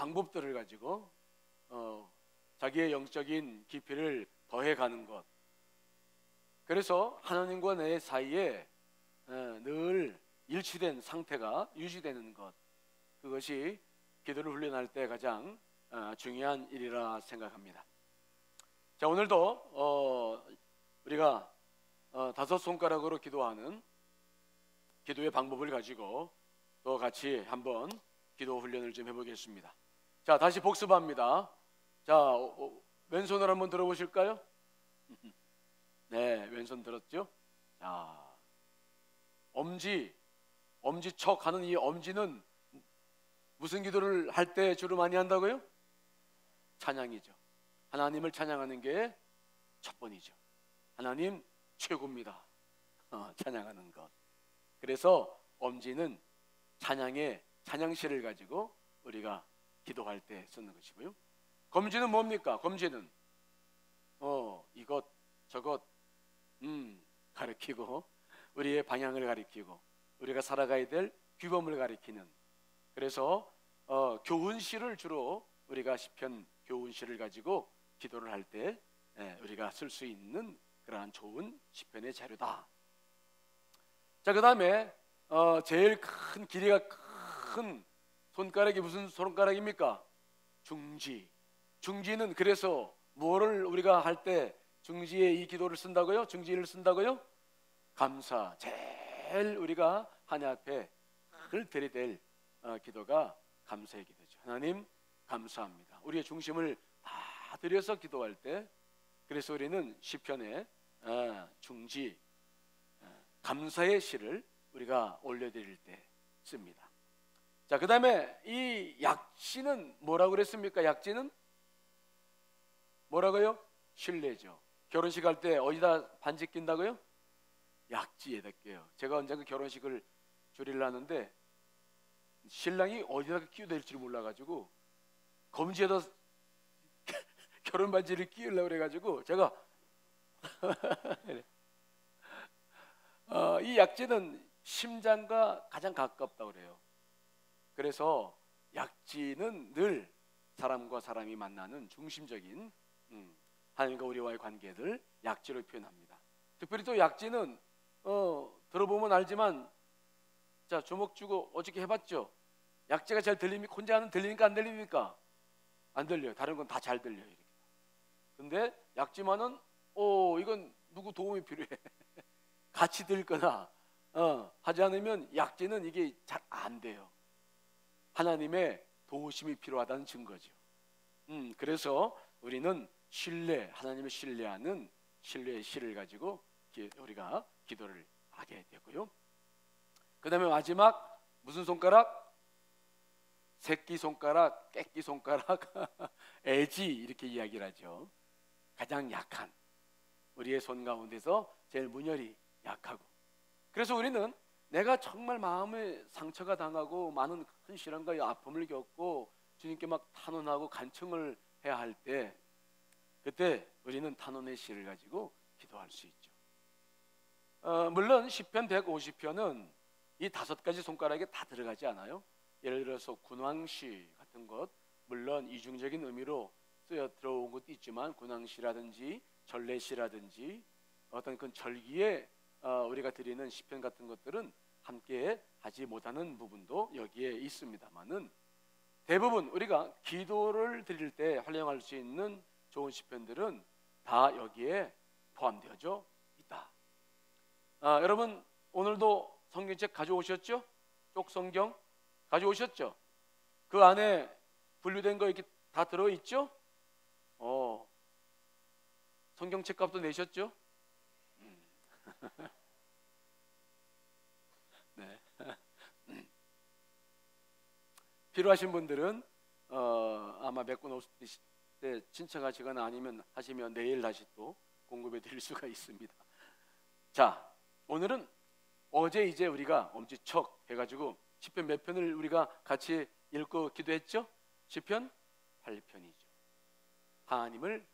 방법들을 가지고 자기의 영적인 깊이를 더해가는 것. 그래서 하나님과 내 사이에 늘 일치된 상태가 유지되는 것, 그것이 기도를 훈련할 때 가장 중요한 일이라 생각합니다. 자, 오늘도 우리가 5손가락으로 기도하는 기도의 방법을 가지고 또 같이 한번 기도 훈련을 좀 해보겠습니다. 자, 다시 복습합니다. 자, 왼손을 한번 들어보실까요? 네, 왼손 들었죠? 자, 엄지척 하는 이 엄지는 무슨 기도를 할 때 주로 많이 한다고요? 찬양이죠. 하나님을 찬양하는 게 첫 번이죠. 하나님 최고입니다. 찬양하는 것. 그래서 엄지는 찬양시를 가지고 우리가 기도할 때 쓰는 것이고요. 검지는 뭡니까? 검지는 이것 저것 가리키고 우리의 방향을 가리키고 우리가 살아가야 될 규범을 가리키는, 그래서 교훈시를 주로 우리가 시편 교훈시를 가지고 기도를 할 때 우리가 쓸 수 있는 그러한 좋은 시편의 자료다. 자, 그 다음에 제일 큰 길이가 큰 손가락이 무슨 손가락입니까? 중지. 중지는 그래서 뭐를 우리가 할 때 중지에 이 기도를 쓴다고요? 중지를 쓴다고요? 감사. 제일 우리가 하나님 앞에 늘 드려야 기도가 감사의 기도죠. 하나님 감사합니다. 우리의 중심을 다 들여서 기도할 때, 그래서 우리는 시편에 중지, 감사의 시를 우리가 올려드릴 때 씁니다. 자, 그 다음에 이 약지는 뭐라고 그랬습니까? 약지는 뭐라고요? 신뢰죠. 결혼식 할 때 어디다 반지 낀다고요? 약지에다 껴요. 제가 언젠가 결혼식을 줄이려 하는데 신랑이 어디다가 끼워야 될지 몰라가지고 검지에다 결혼 반지를 끼우려고 그래가지고 제가 이 약지는 심장과 가장 가깝다고 그래요. 그래서 약지는 늘 사람과 사람이 만나는 중심적인 하나님과 우리와의 관계를 약지로 표현합니다. 특별히 또 약지는 들어보면 알지만, 자, 주먹 쥐고 어저께 해봤죠? 약지가 잘 들립니까? 혼자 하는 들리니까 안 들립니까? 안 들려요. 다른 건 다 잘 들려요. 이렇게. 근데 약지만은 이건 누구 도움이 필요해. 같이 들거나 하지 않으면 약지는 이게 잘 안 돼요. 하나님의 도우심이 필요하다는 증거죠. 그래서 우리는 하나님을 신뢰하는 신뢰의 시를 가지고 우리가 기도를 하게 되고요. 그 다음에 마지막 무슨 손가락? 새끼손가락, 깨끼손가락, 애지, 이렇게 이야기를 하죠. 가장 약한, 우리의 손 가운데서 제일 문열이 약하고, 그래서 우리는 내가 정말 마음에 상처가 당하고 많은 큰 시련과 아픔을 겪고 주님께 막 탄원하고 간청을 해야 할 때, 그때 우리는 탄원의 시를 가지고 기도할 수 있죠. 물론 시편 150편은 이 5가지 손가락에 다 들어가지 않아요. 예를 들어서 군왕시 같은 것, 물론 이중적인 의미로 쓰여 들어온 것도 있지만 군왕시라든지 전례시라든지 어떤 그 절기에 우리가 드리는 시편 같은 것들은 함께 하지 못하는 부분도 여기에 있습니다만은, 대부분 우리가 기도를 드릴 때 활용할 수 있는 좋은 시편들은 다 여기에 포함되어져 있다. 여러분 오늘도 성경책 가져오셨죠? 쪽 성경 가져오셨죠? 그 안에 분류된 거 이렇게 다 들어있죠? 성경책 값도 내셨죠? 네. 필요하신 분들은 아마 몇 권 오실 때 신청하시거나 아니면 하시면 내일 다시 또 공급해 드릴 수가 있습니다. 자, 오늘은 어제 이제 우리가 엄지척 해가지고 시편 몇 편을 우리가 같이 읽고 기도했죠? 시편 8편이죠. 하나님을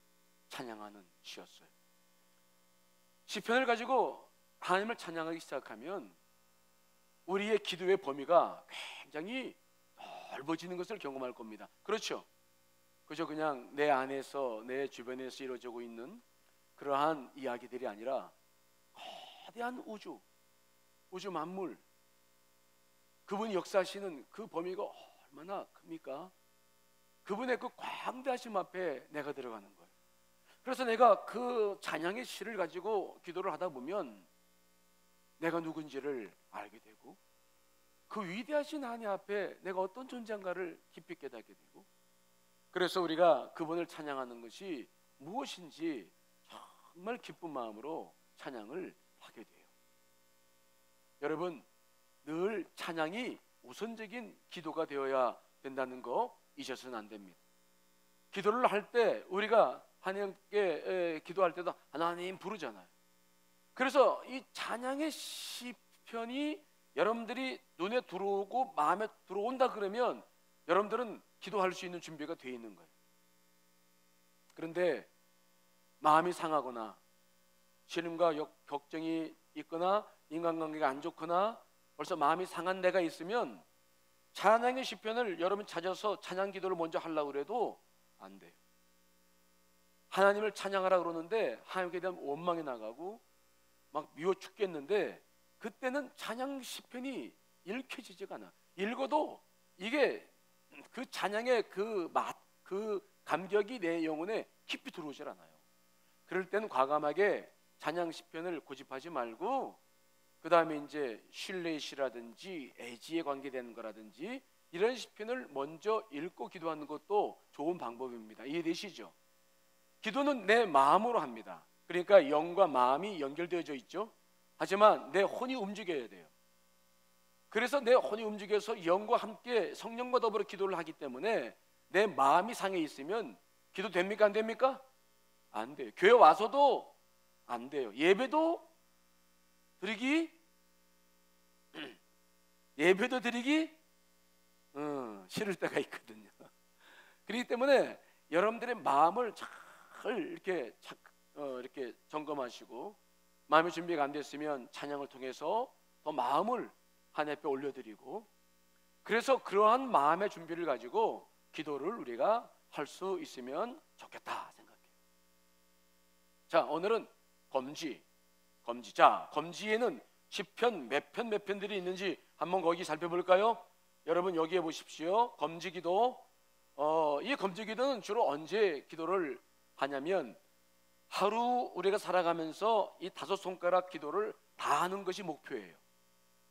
찬양하는 시였어요. 시편을 가지고 하나님을 찬양하기 시작하면 우리의 기도의 범위가 굉장히 넓어지는 것을 경험할 겁니다. 그렇죠? 그저 그냥 내 안에서, 내 주변에서 이루어지고 있는 그러한 이야기들이 아니라 거대한 우주 만물, 그분이 역사하시는 그 범위가 얼마나 큽니까? 그분의 그 광대하심 앞에 내가 들어가는 거예요. 그래서 내가 그 찬양의 시를 가지고 기도를 하다 보면 내가 누군지를 알게 되고, 그 위대하신 하나님 앞에 내가 어떤 존재인가를 깊이 깨닫게 되고, 그래서 우리가 그분을 찬양하는 것이 무엇인지 정말 기쁜 마음으로 찬양을 하게 돼요. 여러분, 늘 찬양이 우선적인 기도가 되어야 된다는 거 잊어서는 안 됩니다. 기도를 할 때 우리가 하나님께 기도할 때도 하나님 부르잖아요. 그래서 이 찬양의 시편이 여러분들이 눈에 들어오고 마음에 들어온다 그러면 여러분들은 기도할 수 있는 준비가 되어 있는 거예요. 그런데 마음이 상하거나 시름과 걱정이 있거나 인간관계가 안 좋거나 벌써 마음이 상한 데가 있으면 찬양의 시편을 여러분 찾아서 찬양 기도를 먼저 하려고 해도 안 돼요. 하나님을 찬양하라 그러는데 하나님께 대한 원망이 나가고 막 미워 죽겠는데 그때는 찬양 시편이 읽혀지지가 않아. 읽어도 이게 그 찬양의 그 맛, 그 감격이 내 영혼에 깊이 들어오질 않아요. 그럴 때는 과감하게 찬양 시편을 고집하지 말고 그 다음에 이제 신뢰의 시라든지 애지에 관계되는 거라든지 이런 시편을 먼저 읽고 기도하는 것도 좋은 방법입니다. 이해되시죠? 기도는 내 마음으로 합니다. 그러니까 영과 마음이 연결되어져 있죠. 하지만 내 혼이 움직여야 돼요. 그래서 내 혼이 움직여서 영과 함께 성령과 더불어 기도를 하기 때문에 내 마음이 상해 있으면 기도 됩니까? 안 됩니까? 안 돼요. 교회 와서도 안 돼요. 예배도 드리기 싫을 때가 있거든요. 그렇기 때문에 여러분들의 마음을 잘 이렇게 점검하시고 마음의 준비가 안 됐으면 찬양을 통해서 더 마음을 하나님 앞에 올려드리고, 그래서 그러한 마음의 준비를 가지고 기도를 우리가 할 수 있으면 좋겠다 생각해요. 자, 오늘은 검지. 자, 검지에는 시편 몇 편들이 있는지 한번 거기 살펴볼까요? 여러분 여기에 보십시오. 검지기도. 이 검지기도는 주로 언제 기도를 하냐면 하루 우리가 살아가면서 이 5손가락 기도를 다 하는 것이 목표예요.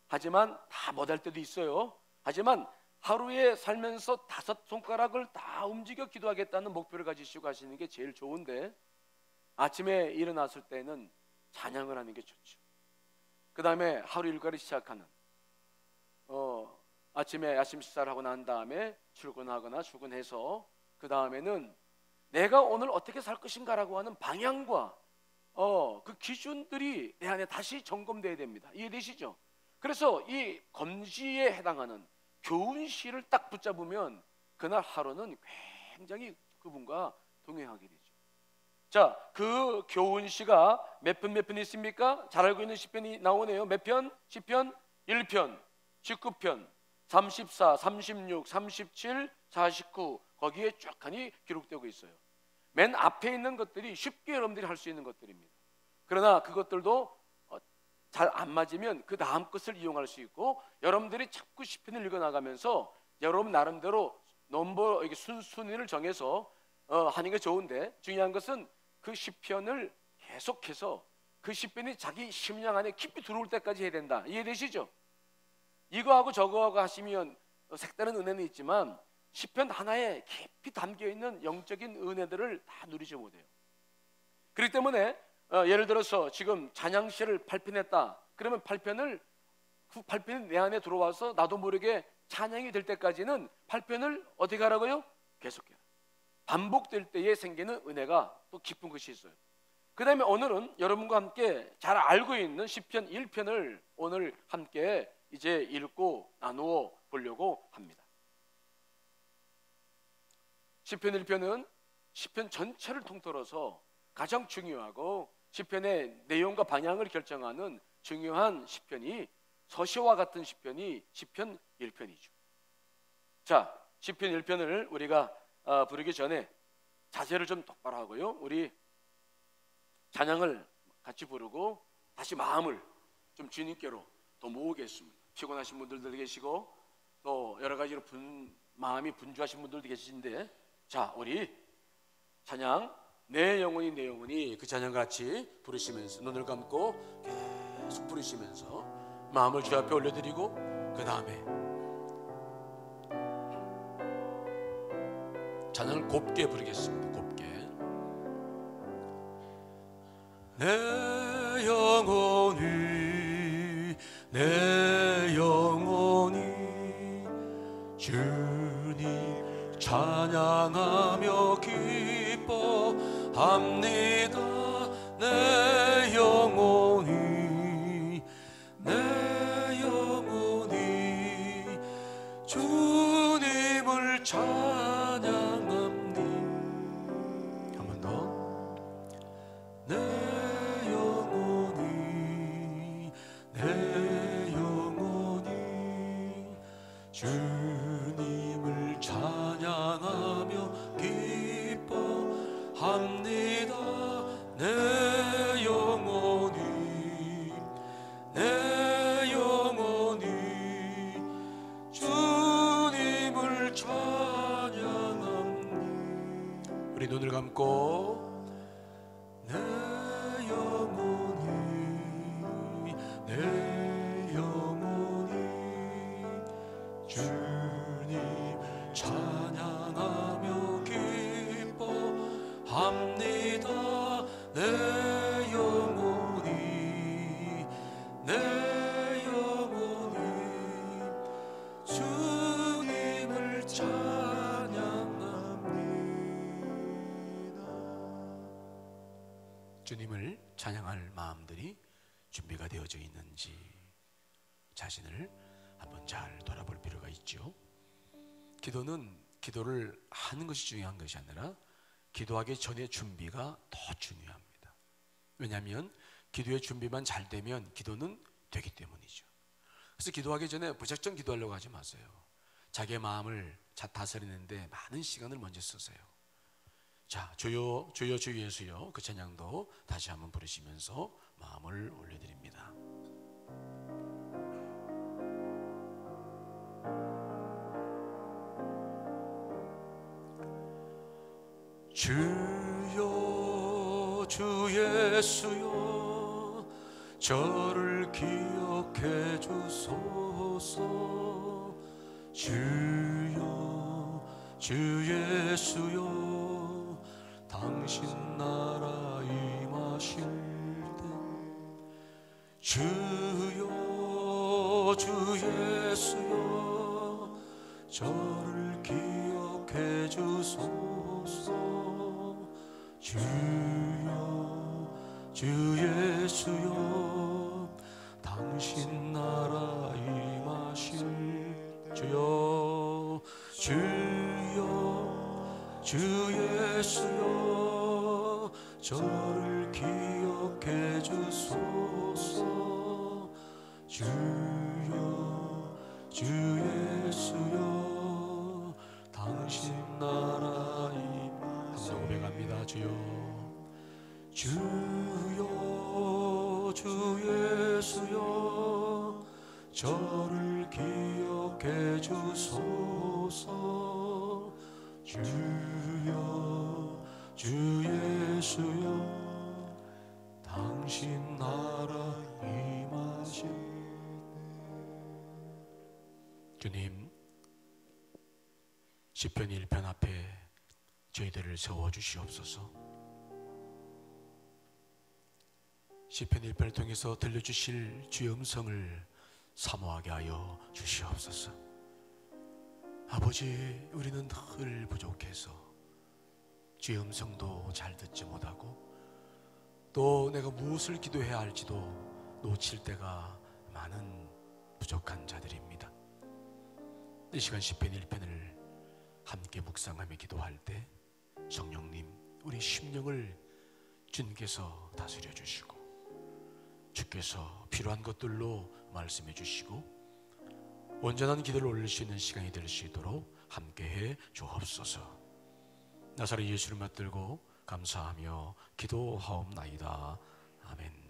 하지만 다 못할 때도 있어요. 하지만 하루에 살면서 5손가락을 다 움직여 기도하겠다는 목표를 가지시고 가시는 게 제일 좋은데, 아침에 일어났을 때는 찬양을 하는 게 좋죠. 그 다음에 하루 일과를 시작하는 아침에 아침 식사를 하고 난 다음에 출근하거나 출근해서 그 다음에는 내가 오늘 어떻게 살 것인가라고 하는 방향과 그 기준들이 내 안에 다시 점검돼야 됩니다. 이해되시죠? 그래서 이 검지에 해당하는 교훈시를 딱 붙잡으면 그날 하루는 굉장히 그분과 동행하게 되죠. 자, 그 교훈시가 몇 편 있습니까? 잘 알고 있는 시편이 나오네요. 몇 편? 시편 1편, 19편, 34, 36, 37, 49 거기에 쫙하니 기록되고 있어요. 맨 앞에 있는 것들이 쉽게 여러분들이 할 수 있는 것들입니다. 그러나 그것들도 잘 안 맞으면 그 다음 것을 이용할 수 있고, 여러분들이 자꾸 시편을 읽어나가면서 여러분 나름대로 넘버 순위를 정해서 하는 게 좋은데, 중요한 것은 그 시편을 계속해서 그 시편이 자기 심령 안에 깊이 들어올 때까지 해야 된다. 이해되시죠? 이거하고 저거하고 하시면 색다른 은혜는 있지만 시편 하나에 깊이 담겨있는 영적인 은혜들을 다 누리지 못해요. 그렇기 때문에 예를 들어서 지금 찬양시를 8편 했다. 그러면 8편을 그 8편이 내 안에 들어와서 나도 모르게 찬양이 될 때까지는 8편을 어떻게 하라고요? 계속해요. 반복될 때에 생기는 은혜가 또 깊은 것이 있어요. 그 다음에 오늘은 여러분과 함께 잘 알고 있는 시편 1편을 오늘 함께 이제 읽고 나누어 보려고 합니다. 시편 1편은 시편 전체를 통틀어서 가장 중요하고 시편의 내용과 방향을 결정하는 중요한 시편이 서시와 같은 시편이 시편 1편이죠. 자, 시편 1편을 우리가 부르기 전에 자세를 좀 똑바로 하고요, 우리 찬양을 같이 부르고 다시 마음을 좀 주님께로 더 모으겠습니다. 피곤하신 분들도 계시고 또 여러 가지로 마음이 분주하신 분들도 계시는데, 자, 우리 찬양 내 영혼이 그 찬양 같이 부르시면서 눈을 감고 계속 부르시면서 마음을 주 앞에 올려드리고, 그 다음에 찬양을 곱게 부르겠습니다. 곱게. 내 영혼이 주님 찬양하며 기뻐합니다. 내 영혼이 주님을 찬양합니다. 한 번 더. 내 영혼이 주님을 찬양하며 기뻐합니다. 내 영혼이 주님을 찬양합니다. 우리 눈을 감고 내 영혼이 주님 찬양하며 기뻐합니다. 내 영혼이 주님을 찬양합니다. 주님을 찬양할 마음들이 준비가 되어져 있는지 자신을 한번 잘 돌아볼 필요가 있죠. 기도를 하는 것이 중요한 것이 아니라 기도하기 전의 준비가 더 중요합니다. 왜냐하면 기도의 준비만 잘 되면 기도는 되기 때문이죠. 그래서 기도하기 전에 무작정 기도하려고 하지 마세요. 자기의 마음을 다스리는데 많은 시간을 먼저 쓰세요. 자, 주여 주여 주 예수여, 그 찬양도 다시 한번 부르시면서 마음을 올려드립니다. 주여 주 예수여, 저를 기억해 주소서. 주여 주 예수여, 당신 나라 임하실 때. 주여 주 예수여, 저를 기억해 주소서. 주여 주 예수여, 당신 나라 임하실. 주여 주 예수여, 저를 기억해 주소서. 주여 주 예수여, 당신 나라 임하실. 한번 고백합니다. 주여 주 예수여, 저를 기억해 주소서. 주여 주 예수여, 당신 나라 임하실. 주님, 시편 1편 앞에 저희들을 세워주시옵소서. 시편 1편을 통해서 들려주실 주의 음성을 사모하게 하여 주시옵소서. 아버지, 우리는 늘 부족해서 주의 음성도 잘 듣지 못하고, 또 내가 무엇을 기도해야 할지도 놓칠 때가 많은 부족한 자들입니다. 이 시간 시편 1편을 함께 묵상하며 기도할 때 성령님, 우리 심령을 주님께서 다스려 주시고, 주께서 필요한 것들로 말씀해 주시고, 온전한 기도를 올릴 수 있는 시간이 될 수 있도록 함께해 주옵소서. 나사렛 예수를 받들고 감사하며 기도하옵나이다. 아멘.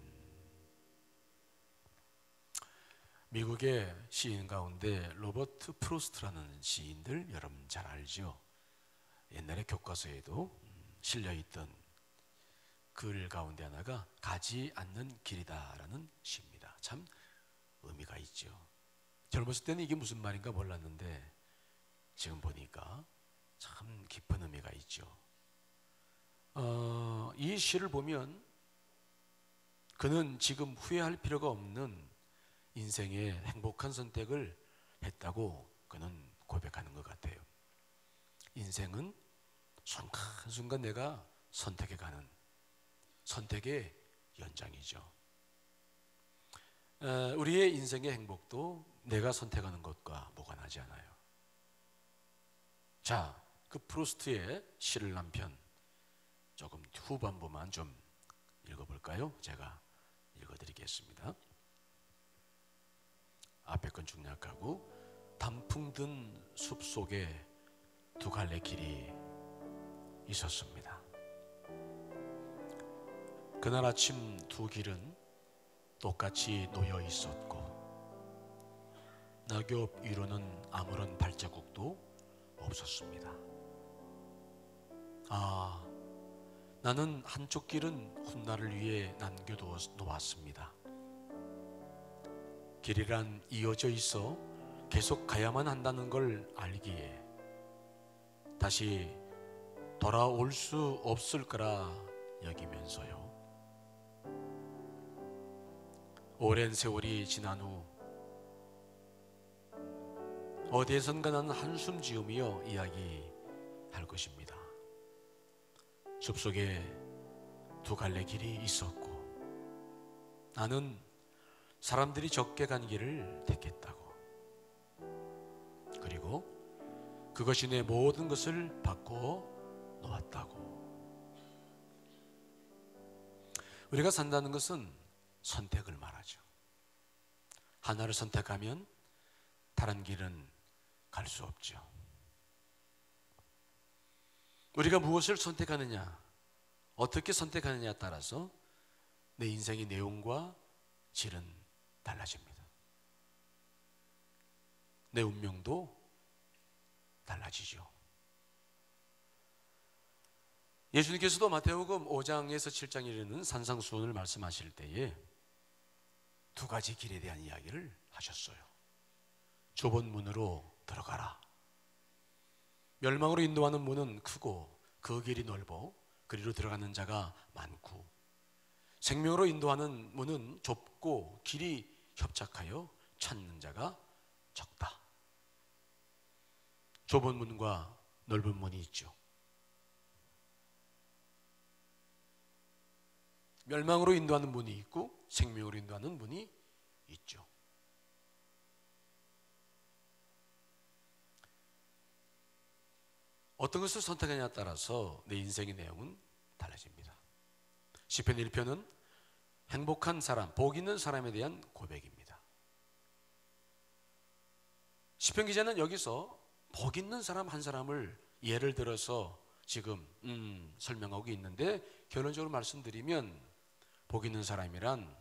미국의 시인 가운데 로버트 프루스트라는 시인들 여러분 잘 알죠? 옛날에 교과서에도 실려있던 글 가운데 하나가 가지 않는 길이다라는 시입니다. 참 의미가 있죠. 젊었을 때는 이게 무슨 말인가 몰랐는데 지금 보니까 참 깊은 의미가 있죠. 이 시를 보면 그는 지금 후회할 필요가 없는 인생의 행복한 선택을 했다고 그는 고백하는 것 같아요. 인생은 순간순간 내가 선택해가는 선택의 연장이죠. 우리의 인생의 행복도 내가 선택하는 것과 무관하지 않아요. 자, 그 프루스트의 시를 한 편 조금 후반부만 좀 읽어볼까요? 제가 읽어드리겠습니다. 앞에 건 중략하고 단풍 든 숲속에 두 갈래 길이 있었습니다. 그날 아침 두 길은 똑같이 놓여 있었고 낙엽 위로는 아무런 발자국도 없었습니다. 나는 한쪽 길은 훗날을 위해 남겨놓았습니다. 길이란 이어져 있어 계속 가야만 한다는 걸 알기에 다시 돌아올 수 없을 거라 여기면서요. 오랜 세월이 지난 후 어디에선가 나는 한숨 지으며 이야기할 것입니다. 숲속에 두 갈래 길이 있었고 나는 사람들이 적게 간 길을 택했다고. 그리고 그것이 내 모든 것을 바꿔 놓았다고. 우리가 산다는 것은 선택을 말하죠. 하나를 선택하면 다른 길은 갈 수 없죠. 우리가 무엇을 선택하느냐, 어떻게 선택하느냐에 따라서 내 인생의 내용과 질은 달라집니다. 내 운명도 달라지죠. 예수님께서도 마태복음 5장에서 7장에 이르는 산상수훈을 말씀하실 때에 두 가지 길에 대한 이야기를 하셨어요. 좁은 문으로 들어가라. 멸망으로 인도하는 문은 크고 그 길이 넓어 그리로 들어가는 자가 많고 생명으로 인도하는 문은 좁고 길이 협착하여 찾는 자가 적다. 좁은 문과 넓은 문이 있죠. 멸망으로 인도하는 문이 있고 생명으로 인도하는 문이 있죠. 어떤 것을 선택하냐에 따라서 내 인생의 내용은 달라집니다. 시편 1편은 행복한 사람, 복 있는 사람에 대한 고백입니다. 시편 기자는 여기서 복 있는 사람 한 사람을 예를 들어서 지금 설명하고 있는데 결론적으로 말씀드리면 복 있는 사람이란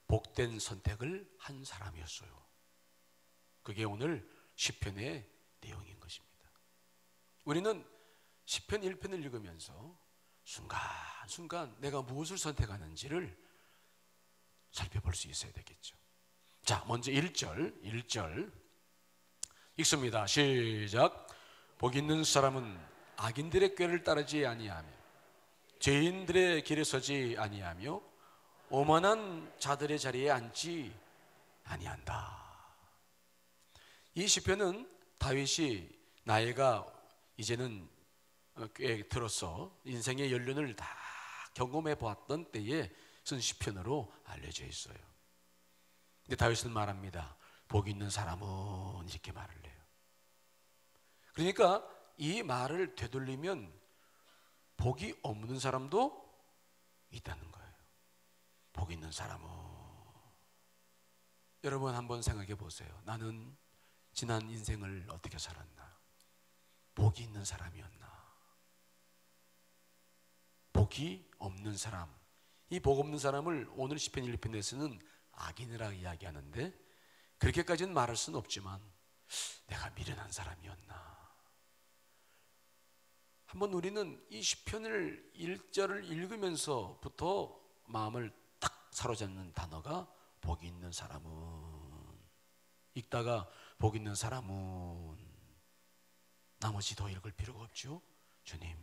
복된 선택을 한 사람이었어요. 그게 오늘 시편의 내용인 것입니다. 우리는 시편 1편을 읽으면서 순간순간 내가 무엇을 선택하는지를 살펴볼 수 있어야 되겠죠. 자, 먼저 1절 읽습니다. 시작. 복 있는 사람은 악인들의 꾀를 따르지 아니하며 죄인들의 길에 서지 아니하며 오만한 자들의 자리에 앉지 아니한다. 이 시편은 다윗이 나이가 이제는 꽤 들어서 인생의 연륜을 다 경험해 보았던 때에 쓴 시편으로 알려져 있어요. 근데 다윗은 말합니다. 복 있는 사람은 이렇게 말을 해요. 그러니까 이 말을 되돌리면 복이 없는 사람도 있다는 거예요. 복 있는 사람은 여러분 한번 생각해 보세요. 나는 지난 인생을 어떻게 살았나? 복이 있는 사람이었나? 복이 없는 사람. 이 복 없는 사람을 오늘 시편 1편에서는 악인이라고 이야기하는데, 그렇게까지는 말할 수는 없지만 내가 미련한 사람이었나? 한번 우리는 이 시편을 1절을 읽으면서부터 마음을 딱 사로잡는 단어가 복이 있는 사람은, 읽다가 복 있는 사람은, 나머지 더 읽을 필요가 없죠. 주님,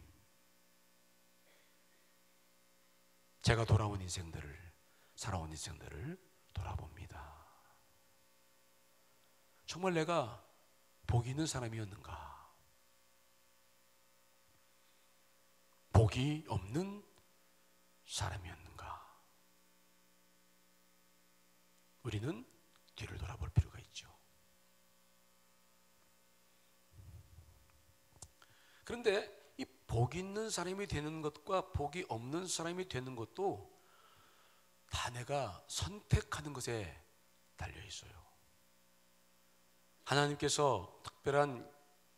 제가 살아온 인생들을 돌아봅니다. 정말 내가 복이 있는 사람이었는가? 복이 없는 사람이었는가? 우리는 뒤를 돌아볼 필요가 있죠. 그런데 이 복이 있는 사람이 되는 것과 복이 없는 사람이 되는 것도 다 내가 선택하는 것에 달려 있어요. 하나님께서 특별한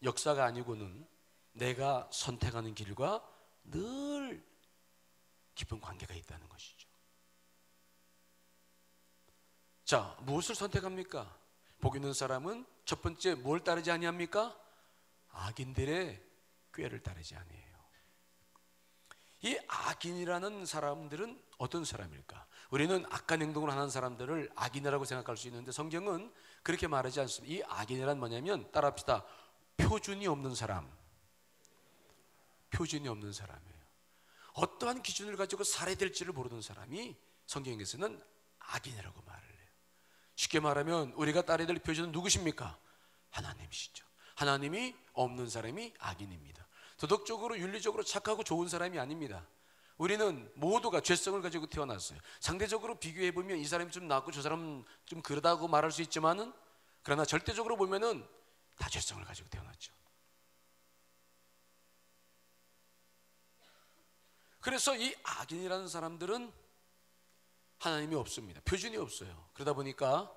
역사가 아니고는 내가 선택하는 길과 늘 깊은 관계가 있다는 것이죠. 자, 무엇을 선택합니까? 복 있는 사람은 첫 번째 뭘 따르지 아니합니까? 악인들의 꾀를 따르지 아니해요. 이 악인이라는 사람들은 어떤 사람일까? 우리는 악한 행동을 하는 사람들을 악인이라고 생각할 수 있는데 성경은 그렇게 말하지 않습니다. 이 악인이란 뭐냐면, 따라합시다. 표준이 없는 사람. 표준이 없는 사람이에요. 어떠한 기준을 가지고 살해될지를 모르는 사람이 성경에서는 악인이라고 말을 해요. 쉽게 말하면 우리가 따라야 될 표준은 누구십니까? 하나님이시죠. 하나님이 없는 사람이 악인입니다. 도덕적으로 윤리적으로 착하고 좋은 사람이 아닙니다. 우리는 모두가 죄성을 가지고 태어났어요. 상대적으로 비교해보면 이 사람이 좀 낫고 저 사람은 좀 그러다고 말할 수 있지만은, 그러나 절대적으로 보면은 다 죄성을 가지고 태어났죠. 그래서 이 악인이라는 사람들은 하나님이 없습니다. 표준이 없어요. 그러다 보니까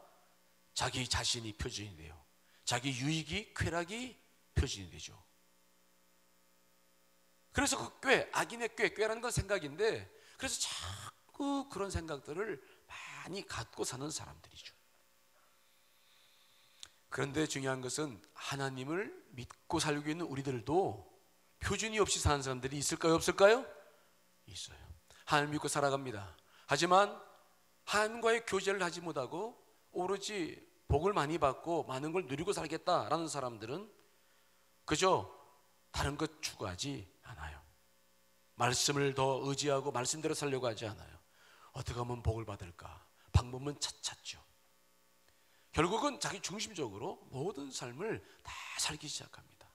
자기 자신이 표준이 돼요. 자기 유익이, 쾌락이 표준이 되죠. 그래서 그 꾀, 악인의 꾀라는 건 생각인데, 그래서 자꾸 그런 생각들을 많이 갖고 사는 사람들이죠. 그런데 중요한 것은 하나님을 믿고 살고 있는 우리들도 표준이 없이 사는 사람들이 있을까요, 없을까요? 있어요. 하나님 믿고 살아갑니다. 하지만 하나님과의 교제를 하지 못하고 오로지 복을 많이 받고 많은 걸 누리고 살겠다라는 사람들은 그저 다른 것 추구하지 않아요. 말씀을 더 의지하고 말씀대로 살려고 하지 않아요. 어떻게 하면 복을 받을까? 방법은 찾죠. 결국은 자기 중심적으로 모든 삶을 다 살기 시작합니다.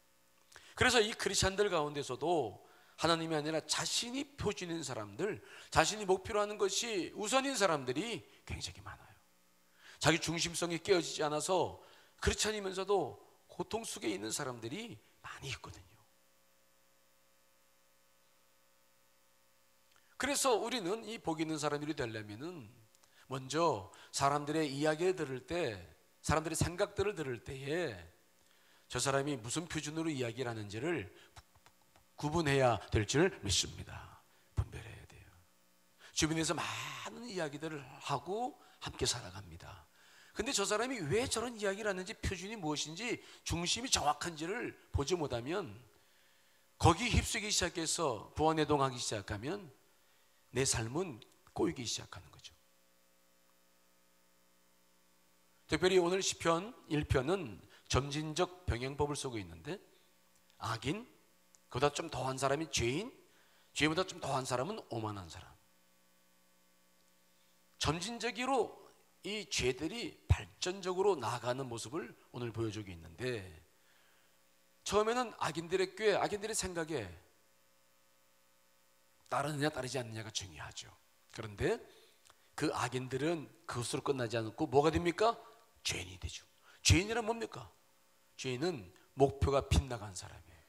그래서 이 크리스찬들 가운데서도 하나님이 아니라 자신이 표준인 사람들, 자신이 목표로 하는 것이 우선인 사람들이 굉장히 많아요. 자기 중심성이 깨어지지 않아서 크리스찬이면서도 고통 속에 있는 사람들이 많이 있거든요. 그래서 우리는 이 복 있는 사람들이 되려면은 먼저 사람들의 이야기를 들을 때, 사람들의 생각들을 들을 때에 저 사람이 무슨 표준으로 이야기를 하는지를 구분해야 될 줄 믿습니다. 분별해야 돼요. 주변에서 많은 이야기들을 하고 함께 살아갑니다. 근데 저 사람이 왜 저런 이야기를 하는지, 표준이 무엇인지, 중심이 정확한지를 보지 못하면, 거기 휩쓰기 시작해서 부안해동하기 시작하면 내 삶은 꼬이기 시작하는 거죠. 특별히 오늘 시편 1편은 점진적 병행법을 쓰고 있는데, 악인, 그보다 좀 더한 사람이 죄인, 죄인보다 좀 더한 사람은 오만한 사람. 점진적으로 이 죄들이 발전적으로 나아가는 모습을 오늘 보여주고 있는데, 처음에는 악인들의 꾀, 악인들의 생각에 따르느냐 따르지 않느냐가 중요하죠. 그런데 그 악인들은 그것으로 끝나지 않고 뭐가 됩니까? 죄인이 되죠. 죄인이란 뭡니까? 죄인은 목표가 빗나간 사람이에요.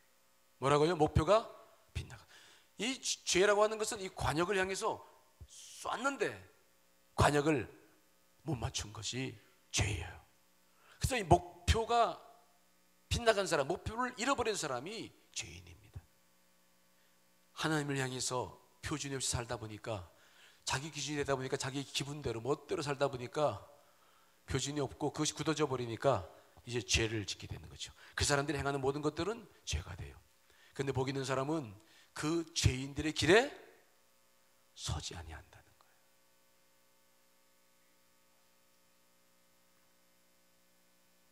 뭐라고요? 목표가 빗나간. 이 죄라고 하는 것은 이 관역을 향해서 쐈는데 관역을 못 맞춘 것이 죄예요. 그래서 이 목표가 빗나간 사람, 목표를 잃어버린 사람이 죄인입니다. 하나님을 향해서 표준이 없이 살다 보니까, 자기 기준이 되다 보니까, 자기 기분대로 멋대로 살다 보니까 표준이 없고 그것이 굳어져 버리니까 이제 죄를 짓게 되는 거죠. 그 사람들이 행하는 모든 것들은 죄가 돼요. 그런데 복 있는 사람은 그 죄인들의 길에 서지 아니한다는 거예요.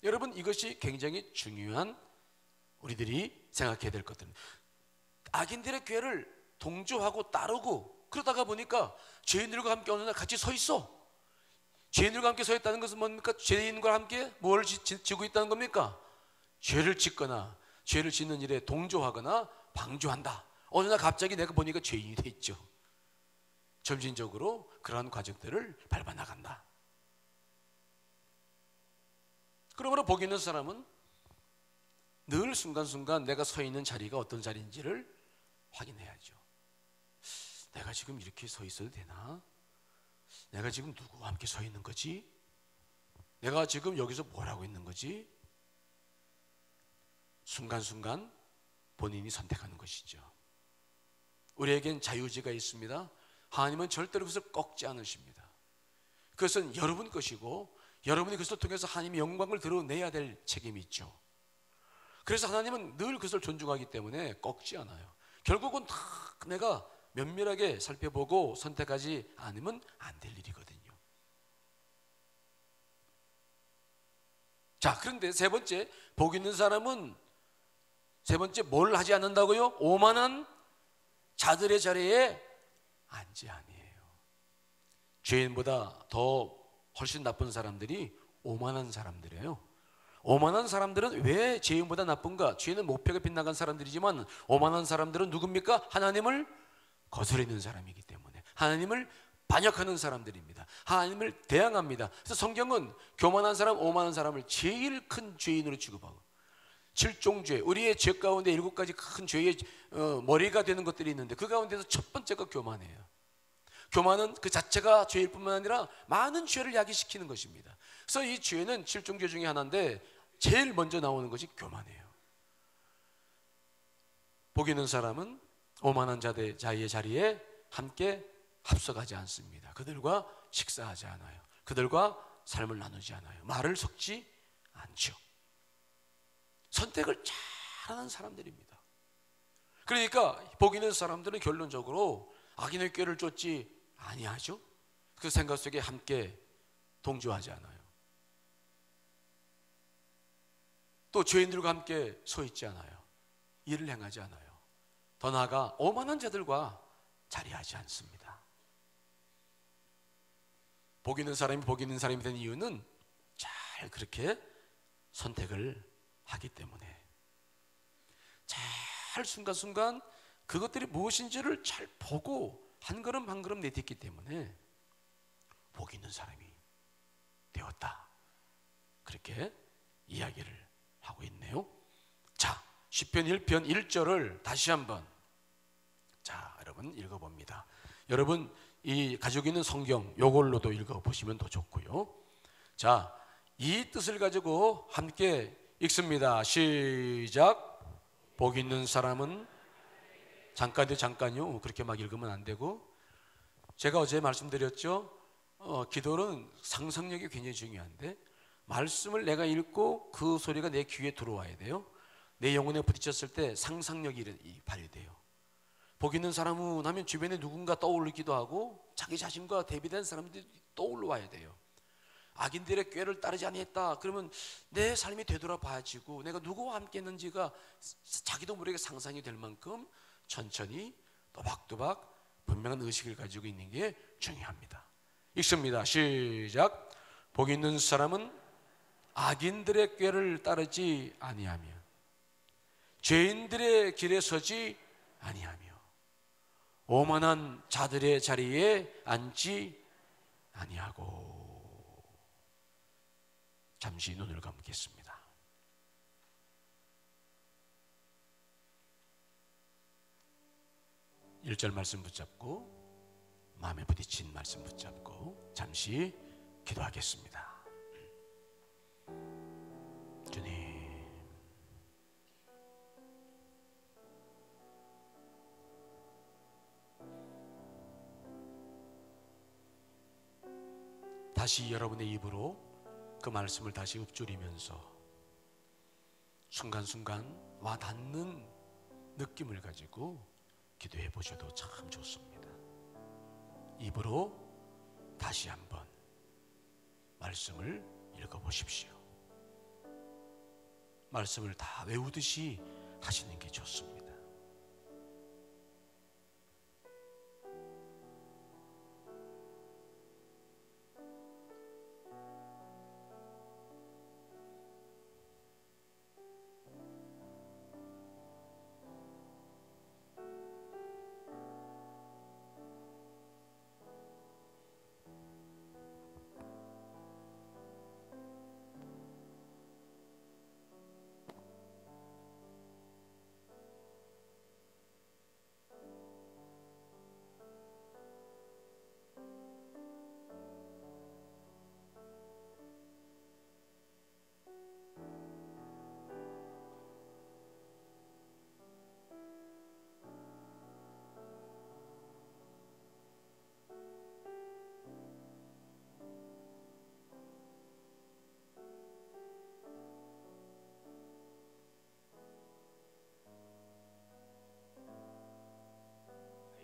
여러분, 이것이 굉장히 중요한 우리들이 생각해야 될 것들입니다. 악인들의 꾀를 동조하고 따르고 그러다가 보니까 죄인들과 함께 어느 날 같이 서 있어. 죄인들과 함께 서 있다는 것은 뭡니까? 죄인과 함께 뭘 지고 있다는 겁니까? 죄를 짓거나 죄를 짓는 일에 동조하거나 방조한다. 어느 날 갑자기 내가 보니까 죄인이 돼 있죠. 점진적으로 그러한 과정들을 밟아 나간다. 그러므로 복 있는 사람은 늘 순간순간 내가 서 있는 자리가 어떤 자리인지를 확인해야죠. 내가 지금 이렇게 서 있어도 되나? 내가 지금 누구와 함께 서 있는 거지? 내가 지금 여기서 뭘 하고 있는 거지? 순간순간 본인이 선택하는 것이죠. 우리에겐 자유의지가 있습니다. 하나님은 절대로 그것을 꺾지 않으십니다. 그것은 여러분 것이고 여러분이 그것을 통해서 하나님의 영광을 드러내야 될 책임이 있죠. 그래서 하나님은 늘 그것을 존중하기 때문에 꺾지 않아요. 결국은 다 내가 면밀하게 살펴보고 선택하지 않으면 안 될 일이거든요. 자, 그런데 세 번째, 복 있는 사람은 세 번째 뭘 하지 않는다고요? 오만한 자들의 자리에 앉지 아니에요. 죄인보다 더 훨씬 나쁜 사람들이 오만한 사람들이에요. 오만한 사람들은 왜 죄인보다 나쁜가? 죄인은 목표가 빗나간 사람들이지만 오만한 사람들은 누굽니까? 하나님을 거스르는 사람이기 때문에 하나님을 반역하는 사람들입니다. 하나님을 대항합니다. 그래서 성경은 교만한 사람, 오만한 사람을 제일 큰 죄인으로 취급하고, 7종죄, 우리의 죄 가운데 7가지 큰 죄의 머리가 되는 것들이 있는데 그 가운데서 첫 번째가 교만이에요. 교만은 그 자체가 죄일 뿐만 아니라 많은 죄를 야기시키는 것입니다. 그래서 이 죄는 7종죄 중에 하나인데 제일 먼저 나오는 것이 교만이에요. 복 있는 사람은 오만한 자의 자리에 함께 합석하지 않습니다. 그들과 식사하지 않아요. 그들과 삶을 나누지 않아요. 말을 섞지 않죠. 선택을 잘하는 사람들입니다. 그러니까 복 있는 사람들은 결론적으로 악인의 꾀를 쫓지 아니하죠. 그 생각 속에 함께 동조하지 않아요. 또 죄인들과 함께 서 있지 않아요. 일을 행하지 않아요. 더 나아가 오만한 자들과 자리하지 않습니다. 복 있는 사람이 복 있는 사람이 된 이유는 잘 그렇게 선택을 하기 때문에, 잘 순간순간 그것들이 무엇인지를 잘 보고 한 걸음 한 걸음 내딛기 때문에 복 있는 사람이 되었다. 그렇게 이야기를 하고 있네요. 자, 시편 1편 1절을 다시 한번 여러분 읽어봅니다. 여러분 이 가지고 있는 성경 요걸로도 읽어보시면 더 좋고요. 자, 이 뜻을 가지고 함께 읽습니다. 시작. 복 있는 사람은 잠깐요. 그렇게 막 읽으면 안 되고, 제가 어제 말씀드렸죠. 기도는 상상력이 굉장히 중요한데 말씀을 내가 읽고 그 소리가 내 귀에 들어와야 돼요. 내 영혼에 부딪혔을 때 상상력이 발휘돼요. 복 있는 사람은 하면 주변에 누군가 떠오르기도 하고 자기 자신과 대비된 사람들이 떠올라와야 돼요. 악인들의 꾀를 따르지 아니했다 그러면 내 삶이 되돌아봐지고 내가 누구와 함께 했는지가 자기도 모르게 상상이 될 만큼 천천히 또박또박 분명한 의식을 가지고 있는 게 중요합니다. 읽습니다. 시작. 복 있는 사람은 악인들의 꾀를 따르지 아니하며 죄인들의 길에 서지 아니하며 오만한 자들의 자리에 앉지 아니하고. 잠시 눈을 감겠습니다. 일 절 말씀 붙잡고 마음에 부딪힌 말씀 붙잡고 잠시 기도하겠습니다. 주님, 다시 여러분의 입으로 그 말씀을 다시 읊조리면서 순간순간 와닿는 느낌을 가지고 기도해 보셔도 참 좋습니다. 입으로 다시 한번 말씀을 읽어보십시오. 말씀을 다 외우듯이 하시는 게 좋습니다.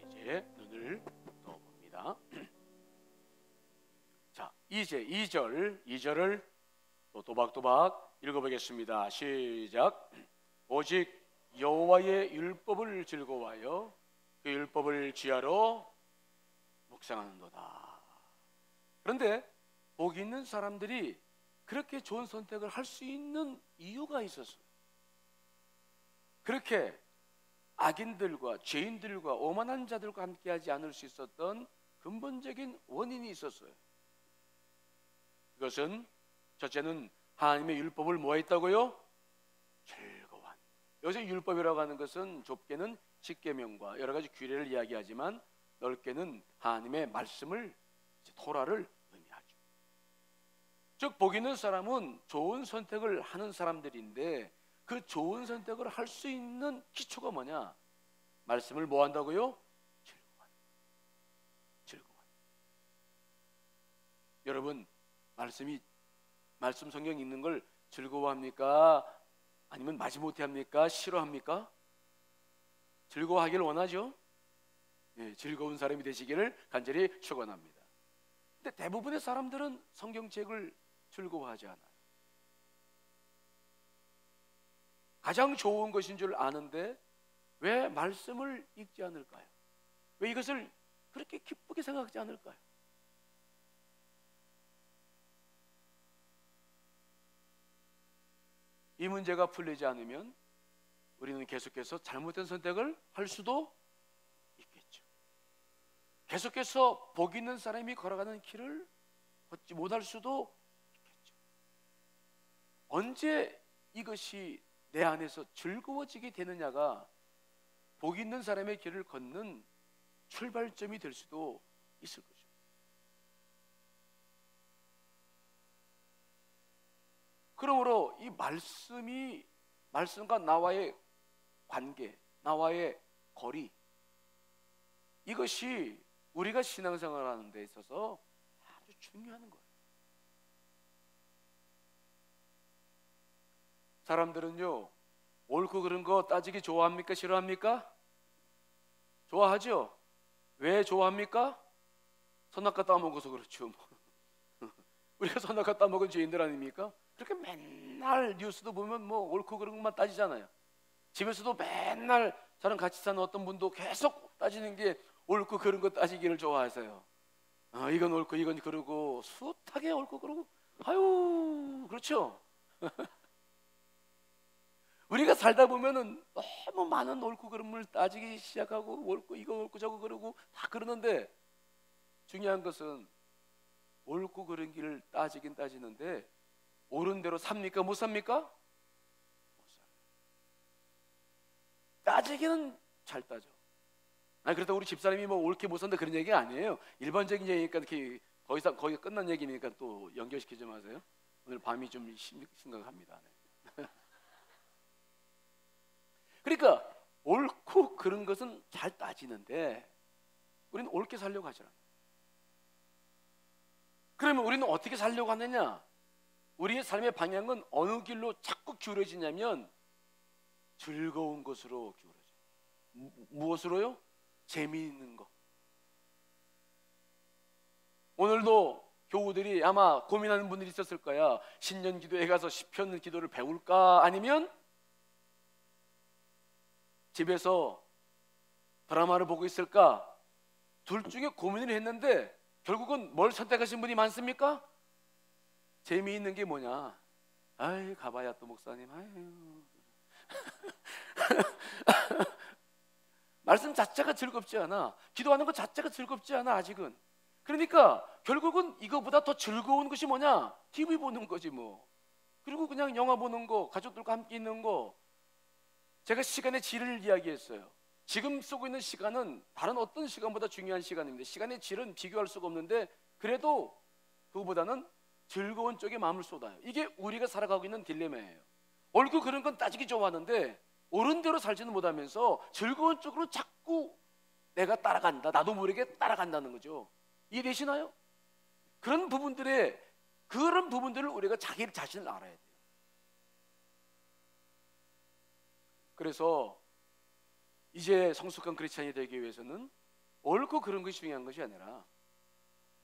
이제 눈을 떠봅니다. 자, 이제 2절을 또 또박또박 읽어보겠습니다. 시작. 오직 여호와의 율법을 즐거워하여 그 율법을 지하로 묵상하는도다. 그런데 복 있는 사람들이 그렇게 좋은 선택을 할 수 있는 이유가 있었어요. 그렇게 악인들과 죄인들과 오만한 자들과 함께하지 않을 수 있었던 근본적인 원인이 있었어요. 그것은 첫째는 하나님의 율법을 뭐했다고요? 즐거워한. 여기서 율법이라고 하는 것은 좁게는 십계명과 여러 가지 규례를 이야기하지만 넓게는 하나님의 말씀을, 토라를 의미하죠. 즉 복 있는 사람은 좋은 선택을 하는 사람들인데 그 좋은 선택을 할 수 있는 기초가 뭐냐? 말씀을 뭐 한다고요? 즐거워한. 여러분, 말씀 성경 읽는 걸 즐거워합니까? 아니면 마지못해 합니까? 싫어합니까? 즐거워하기를 원하죠? 네, 즐거운 사람이 되시기를 간절히 축원합니다. 근데 대부분의 사람들은 성경책을 즐거워하지 않아요. 가장 좋은 것인 줄 아는데 왜 말씀을 읽지 않을까요? 왜 이것을 그렇게 기쁘게 생각하지 않을까요? 이 문제가 풀리지 않으면 우리는 계속해서 잘못된 선택을 할 수도 있겠죠. 계속해서 복 있는 사람이 걸어가는 길을 걷지 못할 수도 있겠죠. 언제 이것이 내 안에서 즐거워지게 되느냐가 복 있는 사람의 길을 걷는 출발점이 될 수도 있을 거죠. 그러므로 이 말씀과 나와의 관계, 나와의 거리, 이것이 우리가 신앙생활을 하는 데 있어서 아주 중요한 거예요. 사람들은요, 옳고 그른 거 따지기 좋아합니까? 싫어합니까? 좋아하죠? 왜 좋아합니까? 선악과 따먹어서 그렇죠. 우리가 선악과 따먹은 죄인들 아닙니까? 그렇게 맨날 뉴스도 보면 뭐 옳고 그른 것만 따지잖아요. 집에서도 맨날 저랑 같이 사는 어떤 분도 계속 따지는 게 옳고 그른 거 따지기를 좋아하세요. 이건 옳고 이건 그르고 숱하게 옳고 그르고 아유 그렇죠. 우리가 살다 보면은 너무 많은 옳고 그름을 따지기 시작하고 옳고 이거 옳고 저거 그러고 다 그러는데 중요한 것은 옳고 그른 길을 따지긴 따지는데 옳은 대로 삽니까? 못 삽니까? 못 살아요. 따지기는 잘 따져. 그렇다고 우리 집사람이 뭐 옳게 못 산다 그런 얘기가 아니에요. 일반적인 얘기니까 이렇게 더 이상 거기가 끝난 얘기니까 또 연결시키지 마세요. 오늘 밤이 좀 심각합니다. 네. 그러니까 옳고 그런 것은 잘 따지는데 우리는 옳게 살려고 하잖아요. 그러면 우리는 어떻게 살려고 하느냐? 우리의 삶의 방향은 어느 길로 자꾸 기울어지냐면 즐거운 것으로 기울어져요. 무엇으로요? 재미있는 거. 오늘도 교우들이 아마 고민하는 분들이 있었을 거야. 신년 기도에 가서 시편 기도를 배울까? 아니면 집에서 드라마를 보고 있을까? 둘 중에 고민을 했는데 결국은 뭘 선택하신 분이 많습니까? 재미있는 게 뭐냐? 아이, 가봐야 또 목사님. 아유. 말씀 자체가 즐겁지 않아. 기도하는 것 자체가 즐겁지 않아, 아직은. 그러니까 결국은 이거보다 더 즐거운 것이 뭐냐? TV 보는 거지 뭐. 그리고 그냥 영화 보는 거, 가족들과 함께 있는 거. 제가 시간의 질을 이야기했어요. 지금 쓰고 있는 시간은 다른 어떤 시간보다 중요한 시간입니다. 시간의 질은 비교할 수가 없는데 그래도 그거보다는 즐거운 쪽에 마음을 쏟아요. 이게 우리가 살아가고 있는 딜레마예요. 옳고 그런 건 따지기 좋아하는데 옳은 대로 살지는 못하면서 즐거운 쪽으로 자꾸 내가 따라간다, 나도 모르게 따라간다는 거죠. 이해되시나요? 그런 부분들을 우리가 자기 자신을 알아야 돼요. 그래서 이제 성숙한 크리스찬이 되기 위해서는 옳고 그런 것이 중요한 것이 아니라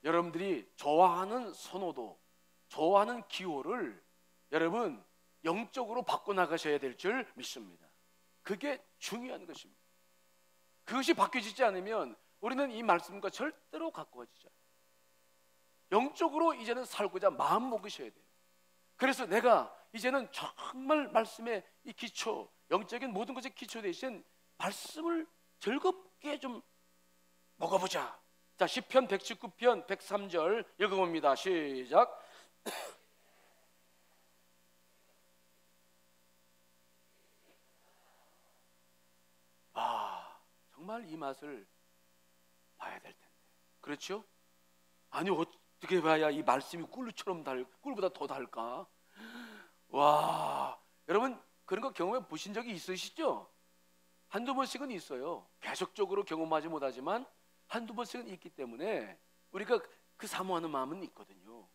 여러분들이 좋아하는 선호도, 좋아하는 기호를 여러분 영적으로 바꿔나가셔야 될 줄 믿습니다. 그게 중요한 것입니다. 그것이 바뀌어지지 않으면 우리는 이 말씀과 절대로 가까워지지 않아요. 영적으로 이제는 살고자 마음 먹으셔야 돼요. 그래서 내가 이제는 정말 말씀의 이 기초, 영적인 모든 것의 기초 대신 말씀을 즐겁게 좀 먹어보자. 자, 시편 119편 103절 읽어봅니다. 시작. 정말 이 맛을 봐야 될 텐데. 그렇죠? 아니, 어떻게 봐야 이 말씀이 꿀보다 더 달까? 와, 여러분 그런 거 경험해 보신 적이 있으시죠? 한두 번씩은 있어요. 계속적으로 경험하지 못하지만 한두 번씩은 있기 때문에 우리가 그 사모하는 마음은 있거든요.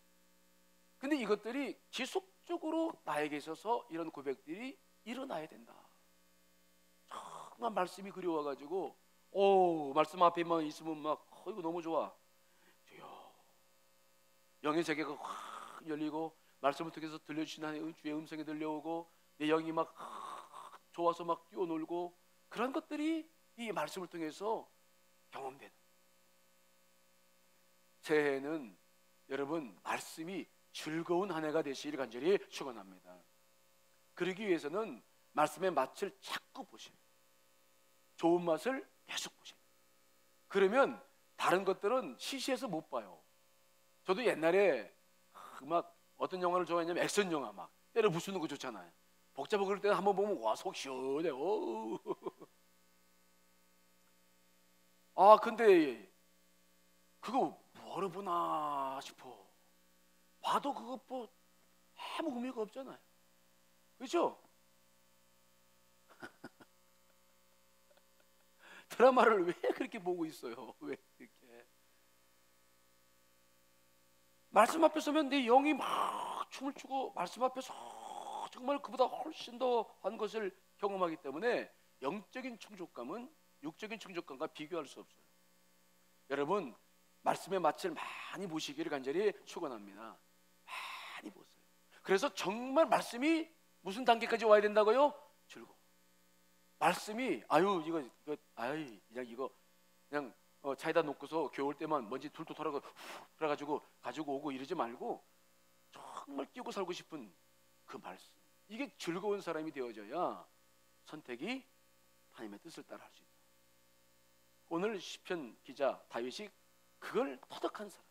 근데 이것들이 지속적으로 나에게 있어서 이런 고백들이 일어나야 된다. 정말 말씀이 그리워가지고 말씀 앞에만 있으면 막 이거 너무 좋아. 영의 세계가 확 열리고 말씀을 통해서 들려주신 하나님의 주의 음성이 들려오고 내 영이 막 좋아서 막 뛰어놀고 그런 것들이 이 말씀을 통해서 경험되는. 새해에는 여러분 말씀이 즐거운 한 해가 되시기를 간절히 축원합니다. 그러기 위해서는 말씀의 맛을 자꾸 보셔요. 좋은 맛을 계속 보셔요. 그러면 다른 것들은 시시해서 못 봐요. 저도 옛날에 막 어떤 영화를 좋아했냐면 액션 영화 막 때려 부수는 거 좋잖아요. 복잡하고 그럴 때는 한번 보면 와, 속 시원해. 근데 그거 뭐로 보나 싶어. 봐도 그거 뭐 아무 의미가 없잖아요. 그렇죠? 드라마를 왜 그렇게 보고 있어요? 왜 이렇게? 말씀 앞에 서면 내 영이 막 춤을 추고 말씀 앞에서 정말 그보다 훨씬 더 한 것을 경험하기 때문에 영적인 충족감은 육적인 충족감과 비교할 수 없어요. 여러분 말씀의 맛을 많이 보시기를 간절히 축원합니다. 많이 보세요. 그래서 정말 말씀이 무슨 단계까지 와야 된다고요? 즐거워. 말씀이 그냥 차에다 놓고서 겨울 때만 먼지 툴툴 털어가 그래가지고 가지고 오고 이러지 말고 정말 끼고 살고 싶은 그 말씀. 이게 즐거운 사람이 되어져야 선택이 하나님의 뜻을 따라 할 수 있다. 오늘 시편 기자 다윗이 그걸 터득한 사람.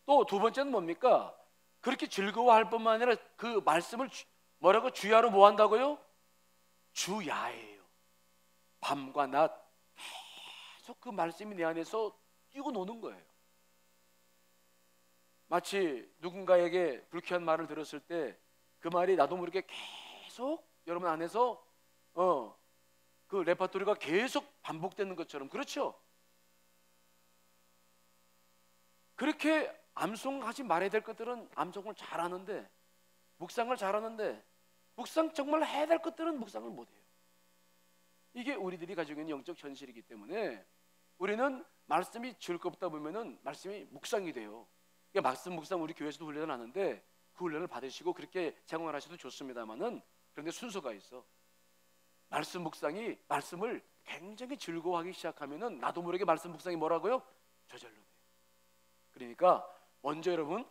또 두 번째는 뭡니까? 그렇게 즐거워할 뿐만 아니라 그 말씀을 뭐라고 주야로 뭐 한다고요? 주야예요. 밤과 낮 계속 그 말씀이 내 안에서 뛰고 노는 거예요. 마치 누군가에게 불쾌한 말을 들었을 때 그 말이 나도 모르게 계속 여러분 안에서 그 레퍼토리가 계속 반복되는 것처럼. 그렇죠? 그렇게 암송하지 말아야 될 것들은 암송을 잘하는데, 묵상을 잘하는데, 묵상 정말 해야 될 것들은 묵상을 못해요. 이게 우리들이 가지고 있는 영적 현실이기 때문에 우리는 말씀이 즐겁다 보면은 말씀이 묵상이 돼요. 그러니까 말씀 묵상 우리 교회에서도 훈련을 하는데 그 훈련을 받으시고 그렇게 생활하셔도 좋습니다만은, 그런데 순서가 있어. 말씀 묵상이 말씀을 굉장히 즐거워하기 시작하면은 나도 모르게 말씀 묵상이 뭐라고요? 저절로 돼요. 그러니까 먼저 여러분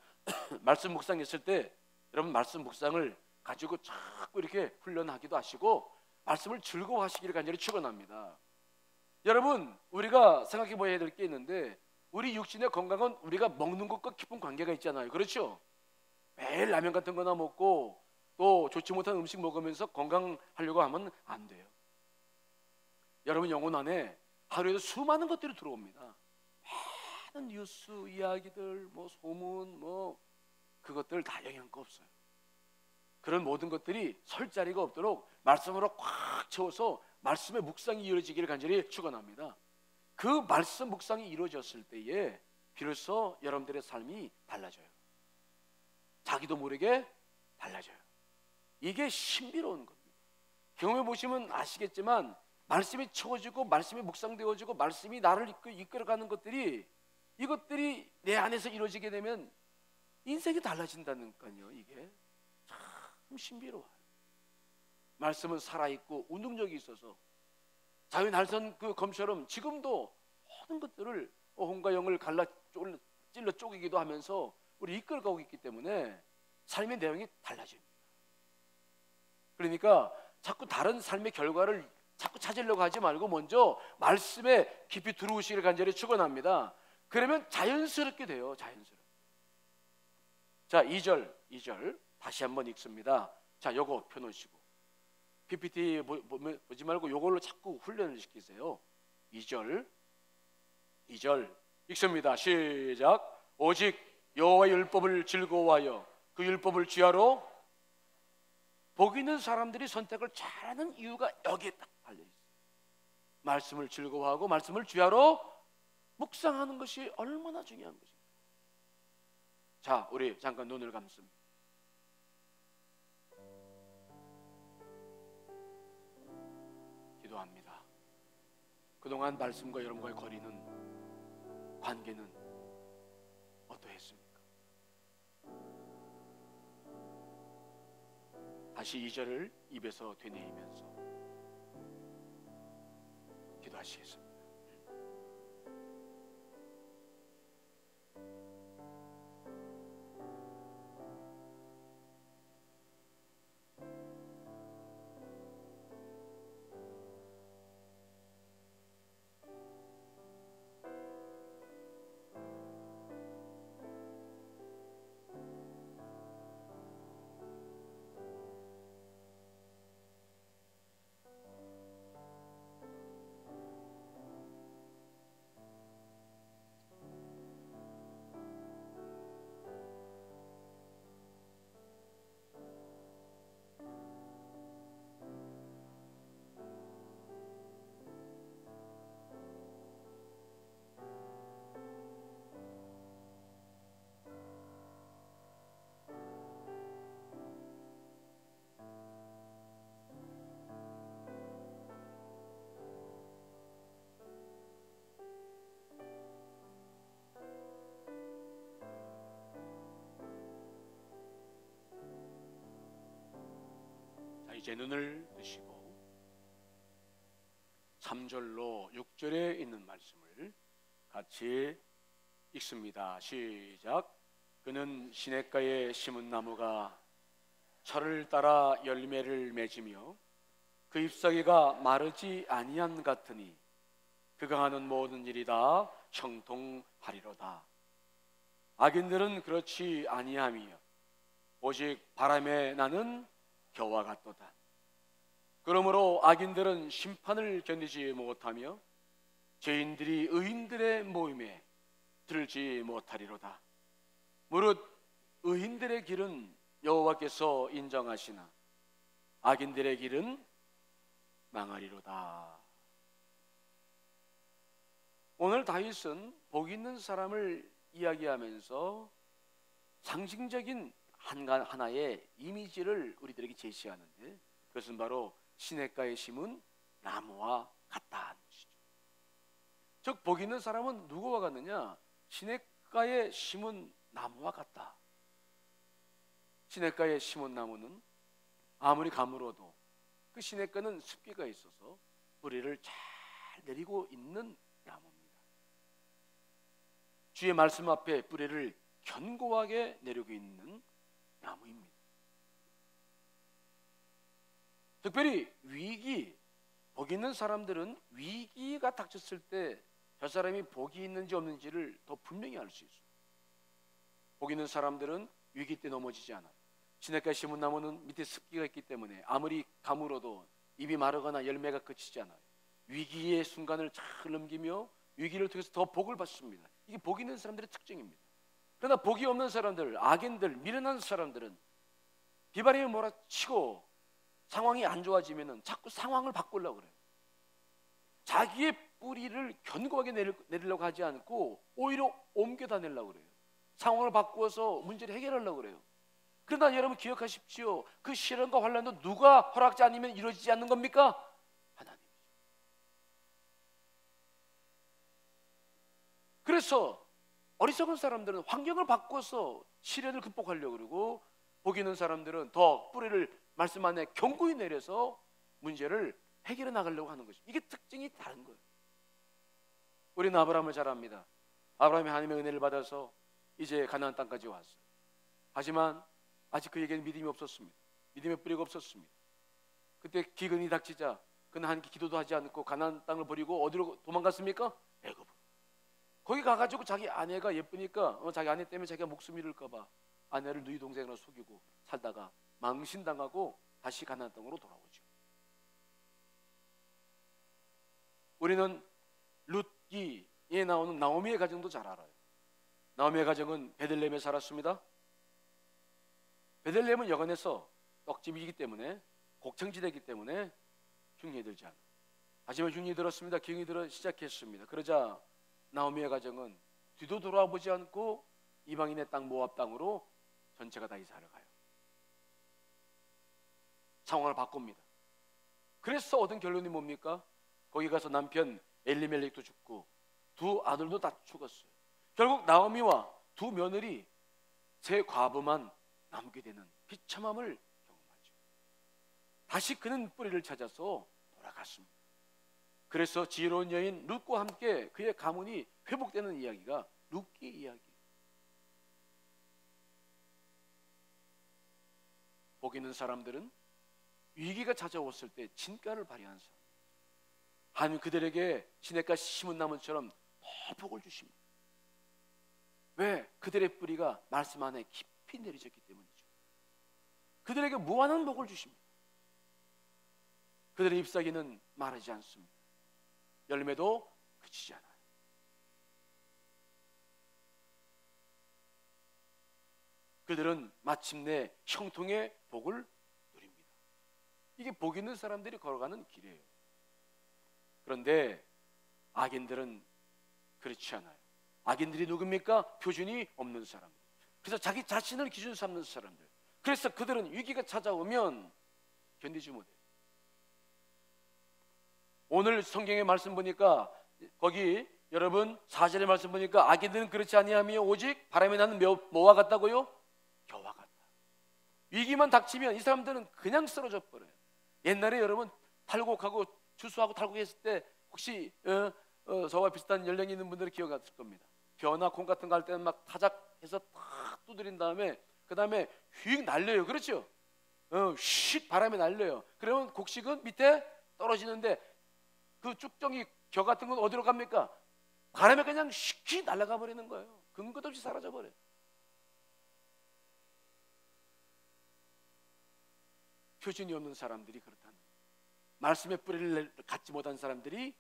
말씀 묵상했을 때 여러분 말씀 묵상을 가지고 자꾸 이렇게 훈련하기도 하시고 말씀을 즐거워하시기를 간절히 축원합니다. 여러분, 우리가 생각해 봐야 될 게 있는데, 우리 육신의 건강은 우리가 먹는 것과 깊은 관계가 있잖아요. 그렇죠? 매일 라면 같은 거나 먹고 또 좋지 못한 음식 먹으면서 건강하려고 하면 안 돼요. 여러분 영혼 안에 하루에도 수많은 것들이 들어옵니다. 많은 뉴스 이야기들, 뭐 소문, 뭐 그것들 다 영향가 없어요. 그런 모든 것들이 설 자리가 없도록 말씀으로 꽉 채워서 말씀의 묵상이 이루어지기를 간절히 축원합니다. 그 말씀 묵상이 이루어졌을 때에 비로소 여러분들의 삶이 달라져요. 자기도 모르게 달라져요. 이게 신비로운 겁니다. 경험해 보시면 아시겠지만 말씀이 채워지고 말씀이 묵상되어지고 말씀이 나를 이끌어가는 것들이, 이것들이 내 안에서 이루어지게 되면 인생이 달라진다니까요. 이게 참 신비로워요. 말씀은 살아있고 운동력이 있어서 자유 날선 그 검처럼 지금도 모든 것들을 혼과 영을 찔러 쪼개기도 하면서 우리 이끌어가고 있기 때문에 삶의 내용이 달라집니다. 그러니까 자꾸 다른 삶의 결과를 자꾸 찾으려고 하지 말고 먼저 말씀에 깊이 들어오시기를 간절히 축원합니다. 그러면 자연스럽게 돼요. 자연스럽게. 자, 2절 다시 한번 읽습니다. 자, 요거 펴놓으시고 PPT 보지 말고 요걸로 자꾸 훈련을 시키세요. 2절 읽습니다. 시작. 오직 여호와의 율법을 즐거워하여 그 율법을 쥐하러. 복 있는 사람들이 선택을 잘하는 이유가 여기에 딱 달려있어요. 말씀을 즐거워하고 말씀을 쥐하러 묵상하는 것이 얼마나 중요한 것입니까? 자, 우리 잠깐 눈을 감습니다. 기도합니다. 그동안 말씀과 여러분과의 거리는, 관계는 어떠했습니까? 다시 2절을 입에서 되뇌이면서 기도하시겠습니다. 이제 눈을 뜨시고 3절로 6절에 있는 말씀을 같이 읽습니다. 시작. 그는 시냇가에 심은 나무가 철을 따라 열매를 맺으며 그 잎사귀가 마르지 아니함 같으니 그가 하는 모든 일이 다 형통하리로다. 악인들은 그렇지 아니함이요 오직 바람에 나는 겨와 같도다. 그러므로 악인들은 심판을 견디지 못하며 죄인들이 의인들의 모임에 들지 못하리로다. 무릇 의인들의 길은 여호와께서 인정하시나 악인들의 길은 망하리로다. 오늘 다윗은 복 있는 사람을 이야기하면서 상징적인 하나의 이미지를 우리들에게 제시하는데, 그것은 바로 시냇가에 심은 나무와 같다 하는 것이죠. 즉 복 있는 사람은 누구와 같느냐? 시냇가에 심은 나무와 같다. 시냇가에 심은 나무는 아무리 가물어도 그 시냇가는 습기가 있어서 뿌리를 잘 내리고 있는 나무입니다. 주의 말씀 앞에 뿌리를 견고하게 내리고 있는 나무입니다. 특별히 복 있는 사람들은 위기가 닥쳤을 때 저 사람이 복이 있는지 없는지를 더 분명히 알 수 있어요. 복 있는 사람들은 위기 때 넘어지지 않아요. 시냇가에 심은 나무는 밑에 습기가 있기 때문에 아무리 가물어도 잎이 마르거나 열매가 그치지 않아요. 위기의 순간을 잘 넘기며 위기를 통해서 더 복을 받습니다. 이게 복 있는 사람들의 특징입니다. 그러나 복이 없는 사람들, 악인들, 미련한 사람들은 비바람이 몰아치고 상황이 안 좋아지면 자꾸 상황을 바꾸려고 그래요. 자기의 뿌리를 견고하게 내리려고 하지 않고 오히려 옮겨다 내려고 그래요. 상황을 바꾸어서 문제를 해결하려고 그래요. 그러나 여러분 기억하십시오. 그 시련과 환난도 누가 허락지 않으면 이루어지지 않는 겁니까? 하나님이죠. 그래서 어리석은 사람들은 환경을 바꿔서 시련을 극복하려고 그러고, 복 있는 사람들은 더 뿌리를 말씀 안에 견고히 내려서 문제를 해결해 나가려고 하는 것입니다. 이게 특징이 다른 거예요. 우리는 아브라함을 잘 압니다. 아브라함이 하나님의 은혜를 받아서 이제 가나안 땅까지 왔어요. 하지만 아직 그에게는 믿음이 없었습니다. 믿음의 뿌리가 없었습니다. 그때 기근이 닥치자 그는 한 기도도 하지 않고 가나안 땅을 버리고 어디로 도망갔습니까? 애굽으로. 거기 가가지고 자기 아내가 예쁘니까 자기 아내 때문에 자기가 목숨 잃을까 봐 아내를 누이 동생으로 속이고 살다가 망신당하고 다시 가나안 땅으로 돌아오죠. 우리는 룻기에 나오는 나오미의 가정도 잘 알아요. 나오미의 가정은 베들레헴에 살았습니다. 베들레헴은 여간에서 떡집이기 때문에, 곡창지대이기 때문에 흉년이 들지 않아요. 하지만 흉년이 들었습니다. 기흉이 들어 시작했습니다. 그러자 나오미의 가정은 뒤도 돌아보지 않고 이방인의 땅 모압 땅으로 전체가 다 이사를 가요. 상황을 바꿉니다. 그래서 얻은 결론이 뭡니까? 거기 가서 남편 엘리멜렉도 죽고 두 아들도 다 죽었어요. 결국 나오미와 두 며느리, 세 과부만 남게 되는 비참함을 경험하죠. 다시 그는 뿌리를 찾아서 돌아갔습니다. 그래서 지혜로운 여인 룻과 함께 그의 가문이 회복되는 이야기가 룻기 이야기예요. 복 있는 사람들은 위기가 찾아왔을 때 진가를 발휘하는 사람. 하나님 그들에게 시냇가 심은 나무처럼 더 복을 주십니다. 왜? 그들의 뿌리가 말씀 안에 깊이 내려졌기 때문이죠. 그들에게 무한한 복을 주십니다. 그들의 잎사귀는 마르지 않습니다. 열매도 그치지 않아요. 그들은 마침내 형통의 복을 누립니다. 이게 복 있는 사람들이 걸어가는 길이에요. 그런데 악인들은 그렇지 않아요. 악인들이 누굽니까? 표준이 없는 사람들. 그래서 자기 자신을 기준 삼는 사람들. 그래서 그들은 위기가 찾아오면 견디지 못해요. 오늘 성경의 말씀 보니까 거기 여러분 4절의 말씀 보니까 악인들은 그렇지 아니하며 오직 바람에 나는 뭐와 같다고요? 겨와 같다. 위기만 닥치면 이 사람들은 그냥 쓰러져 버려요. 옛날에 여러분 탈곡하고 주수하고 탈곡했을 때 혹시 저와 비슷한 연령이 있는 분들은 기억하실 겁니다. 벼나 콩 같은 거 할 때는 막 타작해서 탁 두드린 다음에 그 다음에 휙 날려요. 그렇죠? 휙 바람에 날려요. 그러면 곡식은 밑에 떨어지는데 그 쭉정이 겨 같은 건 어디로 갑니까? 바람에 그냥 휙 날아가 버리는 거예요. 근거도 없이 사라져 버려요. 표준이 없는 사람들이 그렇다는 거예요. 말씀의 뿌리를 갖지 못한 사람들이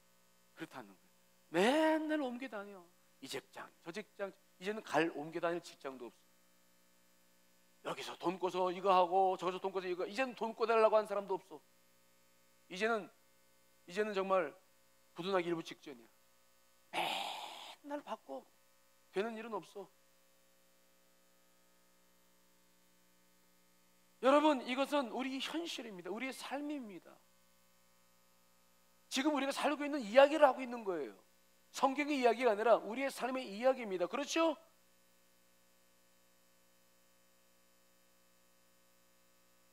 그렇다는 거예요. 맨날 옮겨 다녀. 이 직장, 저 직장, 이제는 옮겨 다닐 직장도 없어. 여기서 돈 꿔서 이거 하고 저기서 돈 꿔서 이거, 이제는 돈 꿔달라고 하는 사람도 없어. 이제는 정말 부도나기 일부 직전이야. 맨날 받고 되는 일은 없어. 여러분, 이것은 우리 현실입니다. 우리의 삶입니다. 지금 우리가 살고 있는 이야기를 하고 있는 거예요. 성경의 이야기가 아니라 우리의 삶의 이야기입니다. 그렇죠?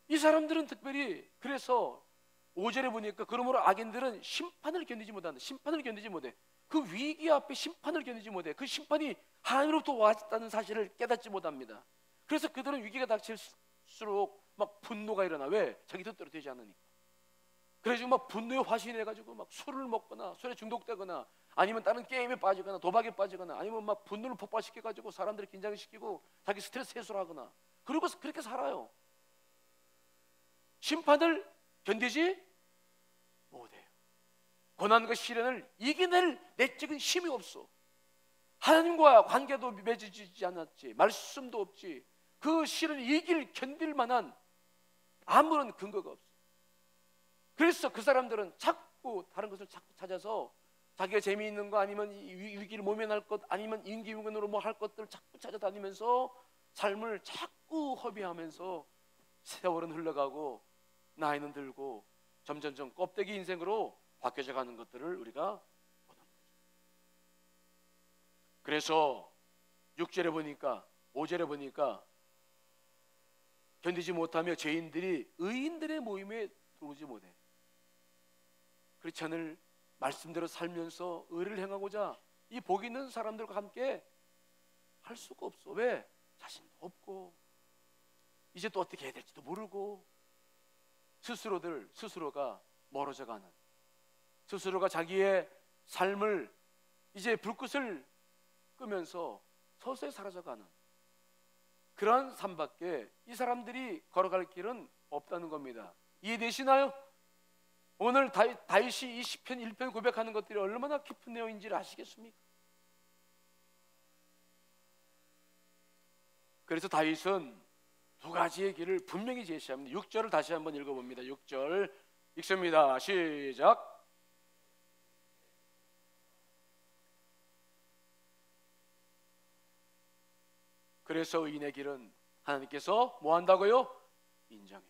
이 사람들은 특별히 그래서 5절에 보니까 그러므로 악인들은 심판을 견디지 못한다. 심판을 견디지 못해. 그 위기 앞에 심판을 견디지 못해. 그 심판이 하나님으로부터 왔다는 사실을 깨닫지 못합니다. 그래서 그들은 위기가 닥칠수록 막 분노가 일어나. 왜? 자기 뜻대로 되지 않으니까. 그래서 막 분노에 화신이 해가지고 막 술을 먹거나 술에 중독되거나 아니면 다른 게임에 빠지거나 도박에 빠지거나 아니면 막 분노를 폭발시켜가지고 사람들을 긴장시키고 자기 스트레스 해소를 하거나 그리고 그렇게 살아요. 심판을 견디지 못해요. 고난과 시련을 이겨낼 내적인 힘이 없어. 하나님과 관계도 맺어지지 않았지, 말씀도 없지, 그 시련을 견딜 만한 아무런 근거가 없어. 그래서 그 사람들은 자꾸 다른 것을 자꾸 찾아서 자기가 재미있는 거 아니면 위기를 모면할 것 아니면 임기응변으로 뭐 할 것들을 자꾸 찾아다니면서 삶을 자꾸 허비하면서 세월은 흘러가고 나이는 들고 점점점 껍데기 인생으로 바뀌어져 가는 것들을 우리가 보는 거죠. 그래서 6절에 보니까 5절에 보니까 견디지 못하며 죄인들이 의인들의 모임에 들어오지 못해. 그렇지 않을 말씀대로 살면서 의를 행하고자 이 복 있는 사람들과 함께 할 수가 없어. 왜? 자신도 없고 이제 또 어떻게 해야 될지도 모르고 스스로가 멀어져가는, 스스로가 자기의 삶을 이제 불꽃을 끄면서 서서히 사라져가는 그런 삶밖에 이 사람들이 걸어갈 길은 없다는 겁니다. 이해되시나요? 오늘 다윗이 이 시편 1편 고백하는 것들이 얼마나 깊은 내용인지를 아시겠습니까? 그래서 다윗은 두 가지의 길을 분명히 제시합니다. 6절을 다시 한번 읽어봅니다. 6절 읽습니다. 시작. 그래서 의인의 길은 하나님께서 뭐 한다고요? 인정해.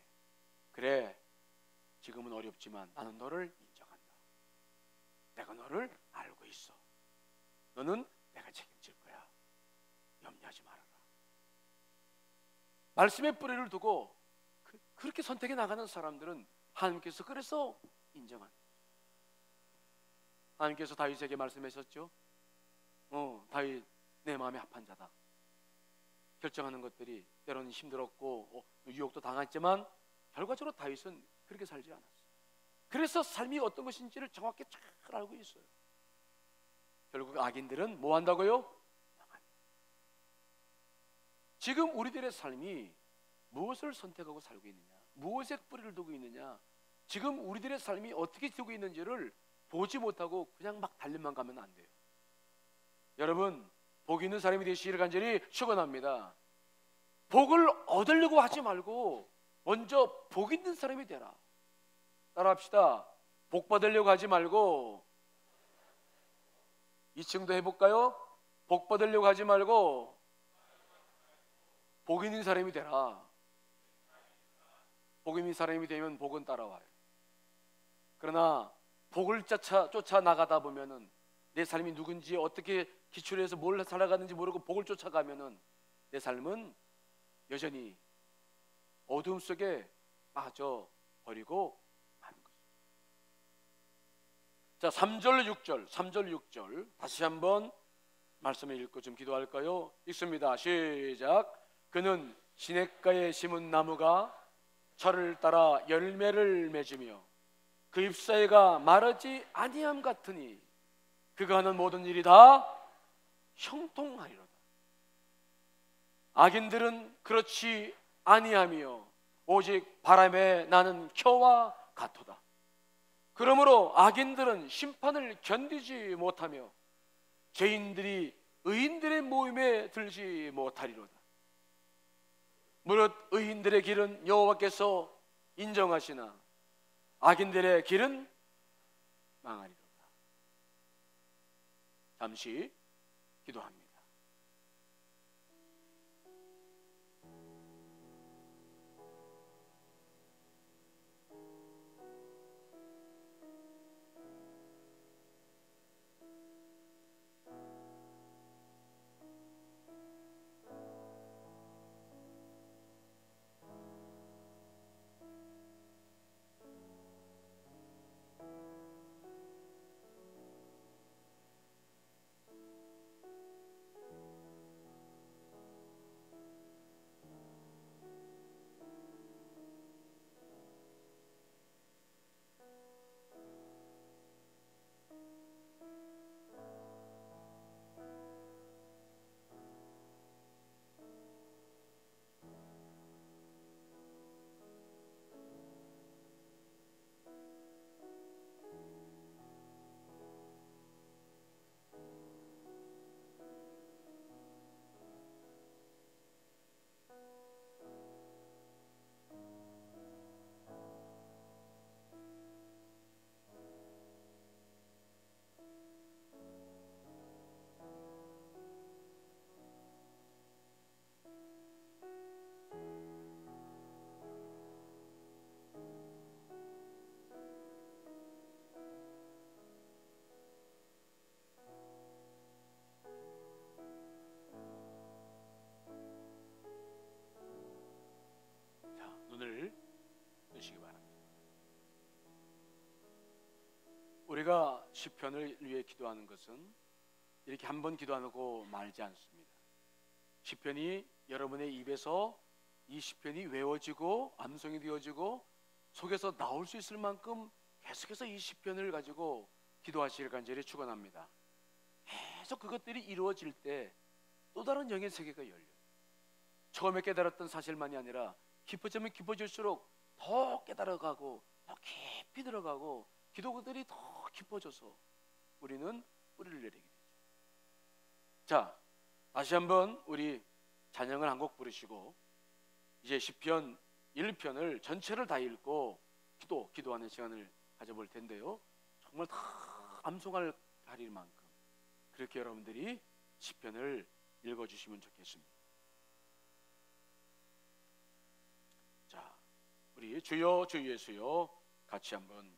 그래, 지금은 어렵지만 나는 너를 인정한다. 내가 너를 알고 있어. 너는 내가 책임질 거야. 염려하지 말아라. 말씀의 뿌리를 두고 그렇게 선택해 나가는 사람들은 하나님께서 그래서 인정한다. 하나님께서 다윗에게 말씀하셨죠. 다윗 내 마음에 합한 자다. 결정하는 것들이 때로는 힘들었고 유혹도 당했지만 결과적으로 다윗은 그렇게 살지 않았어요. 그래서 삶이 어떤 것인지를 정확히 잘 알고 있어요. 결국 악인들은 뭐 한다고요? 지금 우리들의 삶이 무엇을 선택하고 살고 있느냐, 무엇에 뿌리를 두고 있느냐, 지금 우리들의 삶이 어떻게 되고 있는지를 보지 못하고 그냥 막 달려만 가면 안 돼요. 여러분, 복 있는 사람이 되시기를 간절히 축원합니다. 복을 얻으려고 하지 말고 먼저 복 있는 사람이 되라. 따라합시다. 복 받으려고 하지 말고, 2층도 해볼까요? 복 받으려고 하지 말고 복 있는 사람이 되라. 복 있는 사람이 되면 복은 따라와요. 그러나 복을 쫓아 나가다 보면은 내 삶이 누군지 어떻게 기초해서 뭘 살아가는지 모르고 복을 쫓아가면은 내 삶은 여전히 어둠 속에 빠져 버리고 마는 거죠. 자, 3절 6절 다시 한번 말씀을 읽고 좀 기도할까요? 읽습니다. 시작. 그는 시냇가에 심은 나무가 철을 따라 열매를 맺으며 그 잎사귀가 마르지 아니함 같으니 그가 하는 모든 일이 다 형통하리로다. 악인들은 그렇지 아니하며 오직 바람에 나는 겨와 같도다. 그러므로 악인들은 심판을 견디지 못하며 죄인들이 의인들의 모임에 들지 못하리로다. 무릇 의인들의 길은 여호와께서 인정하시나 악인들의 길은 망하리로다. 잠시 기도합니다. 우리가 시편을 위해 기도하는 것은 이렇게 한 번 기도하고 말지 않습니다. 시편이 여러분의 입에서 이 시편이 외워지고 암송이 되어지고 속에서 나올 수 있을 만큼 계속해서 이 시편을 가지고 기도하시길 간절히 축원합니다. 계속 그것들이 이루어질 때 또 다른 영의 세계가 열려요. 처음에 깨달았던 사실만이 아니라 깊어지면 깊어질수록 더 깨달아가고 더 깊이 들어가고 기도들이 더 깊어져서 우리는 뿌리를 내리게 되죠. 자, 다시 한번 우리 찬양을 한 곡 부르시고 이제 시편 1편을 전체를 다 읽고 기도하는 시간을 가져볼 텐데요. 정말 다 암송할 하릴 만큼 그렇게 여러분들이 시편을 읽어주시면 좋겠습니다. 자, 우리 주여 주 예수여 같이 한번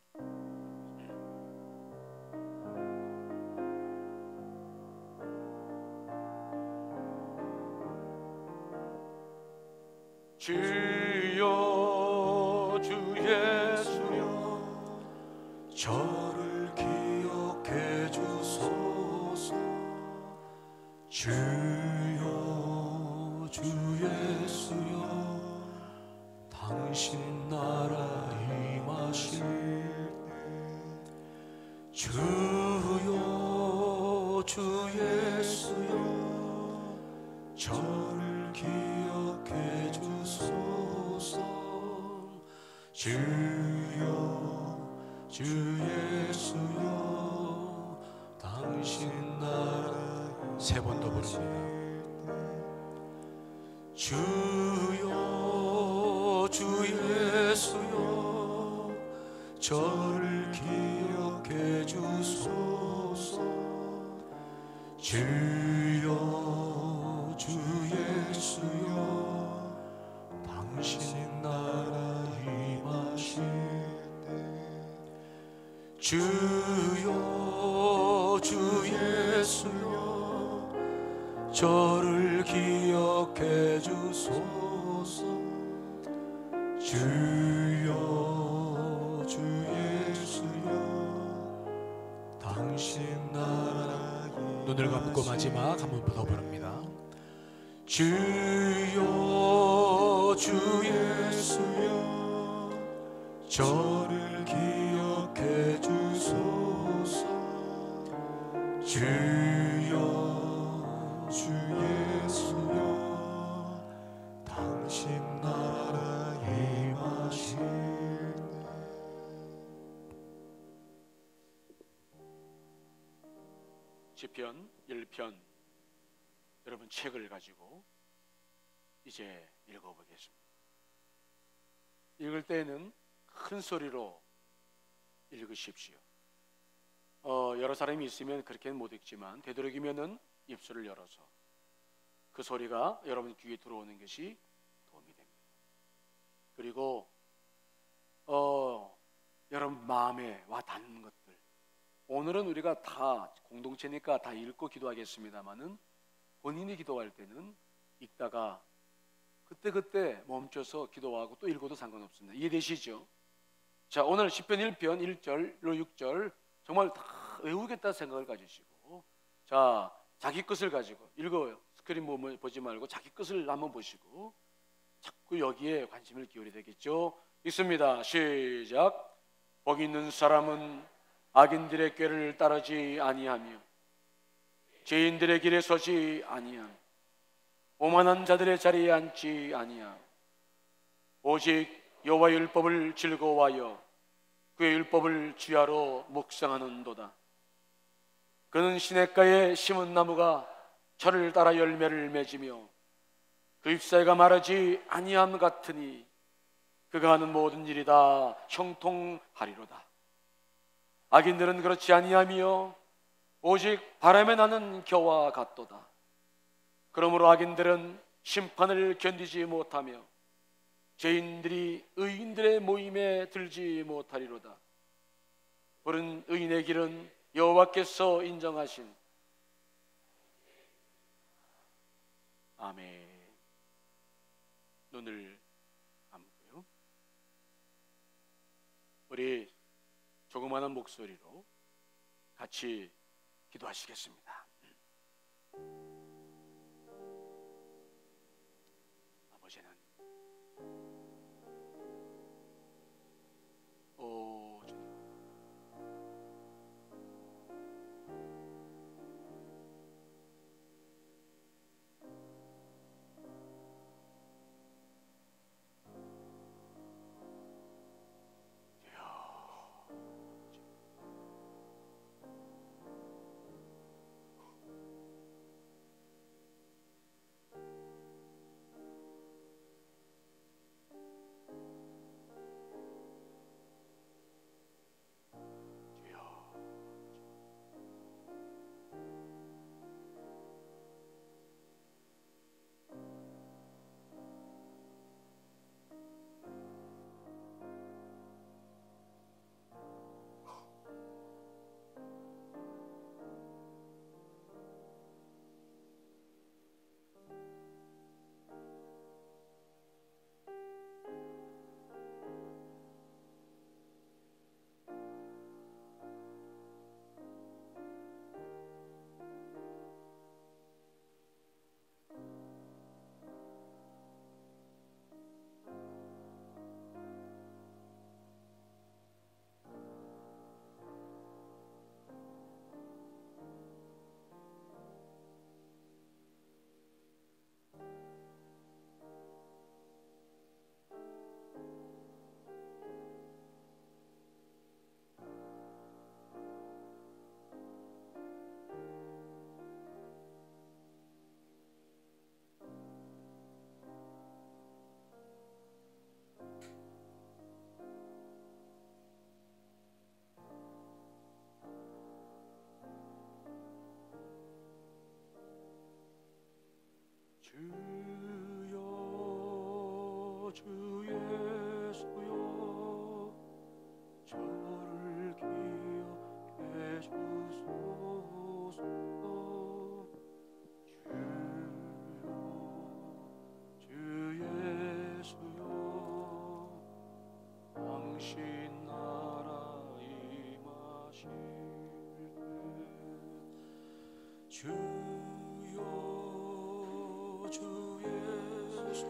주여 주 예수여 저를 기억해 주소서. 주여 주 예수여 당신 나라 임하실 때. 주여 주 예수여 저를 기억해 주소서. 주여 주 예수여 당신 나라. 세 번 더 부릅니다. 주여 주 예수여 저를 기억해 주소서. 주여 주 예수여 당신 나라 임하실 때. 주여 주 예수여 저를 기억해 주소서. 주여 주 예수여 당신 나라. 눈을 감고 마지막 한 번 더 부릅니다. 주여 주 예수여 저를 기억해 주소서. 주여 주 예수여 당신 나라 임하실 때. 시편 1편 여러분 책을 가지고 이제 읽어보겠습니다. 읽을 때에는 큰 소리로 읽으십시오. 여러 사람이 있으면 그렇게는 못 읽지만 되도록이면은 입술을 열어서 그 소리가 여러분 귀에 들어오는 것이 도움이 됩니다. 그리고 여러분 마음에 와 닿는 것들, 오늘은 우리가 다 공동체니까 다 읽고 기도하겠습니다마는 본인이 기도할 때는 읽다가 그때 멈춰서 기도하고 또 읽어도 상관없습니다. 이해되시죠? 자, 오늘 시편 1편 1절로 6절 정말 다 외우겠다 생각을 가지시고, 자, 자기 것을 가지고 읽어요. 스크린 보지 말고 자기 것을 한번 보시고 자꾸 여기에 관심을 기울여야 되겠죠. 읽습니다. 시작. 복 있는 사람은 악인들의 꾀를 따르지 아니하며 죄인들의 길에 서지 아니하며 오만한 자들의 자리에 앉지 아니하며 오직 여호와의 율법을 즐거워하여 그의 율법을 주야로 묵상하는도다. 그는 시냇가에 심은 나무가 철을 따라 열매를 맺으며 그 잎사귀가 마르지 아니함 같으니 그가 하는 모든 일이 다 형통하리로다. 악인들은 그렇지 아니하며 오직 바람에 나는 겨와 같도다. 그러므로 악인들은 심판을 견디지 못하며 죄인들이 의인들의 모임에 들지 못하리로다. 푸른 의인의 길은 여호와께서 인정하신. 아멘. 눈을 감고요. 우리 조그마한 목소리로 같이 기도하시겠습니다. 아버지는 오 주님, 주여 주 예수여 저를 기억해 주소서. 주여 주 예수여 당신 나라 임하실 때 주여 주 예수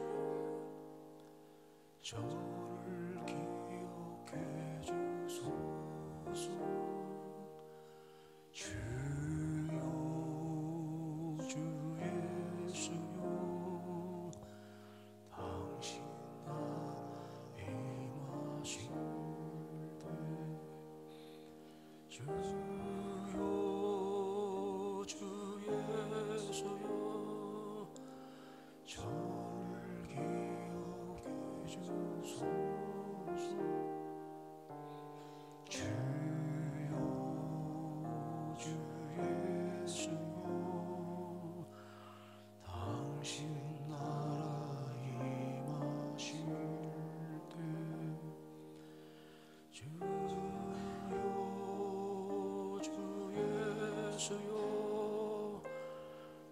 저를 기억해 주소서. 주여 주 예수여 당신 나라 임하실 때 주여 주 예수여 저를 기억해 주소서. 주여 주 예수여 당신 나라 임하실 때 주여 주 예수여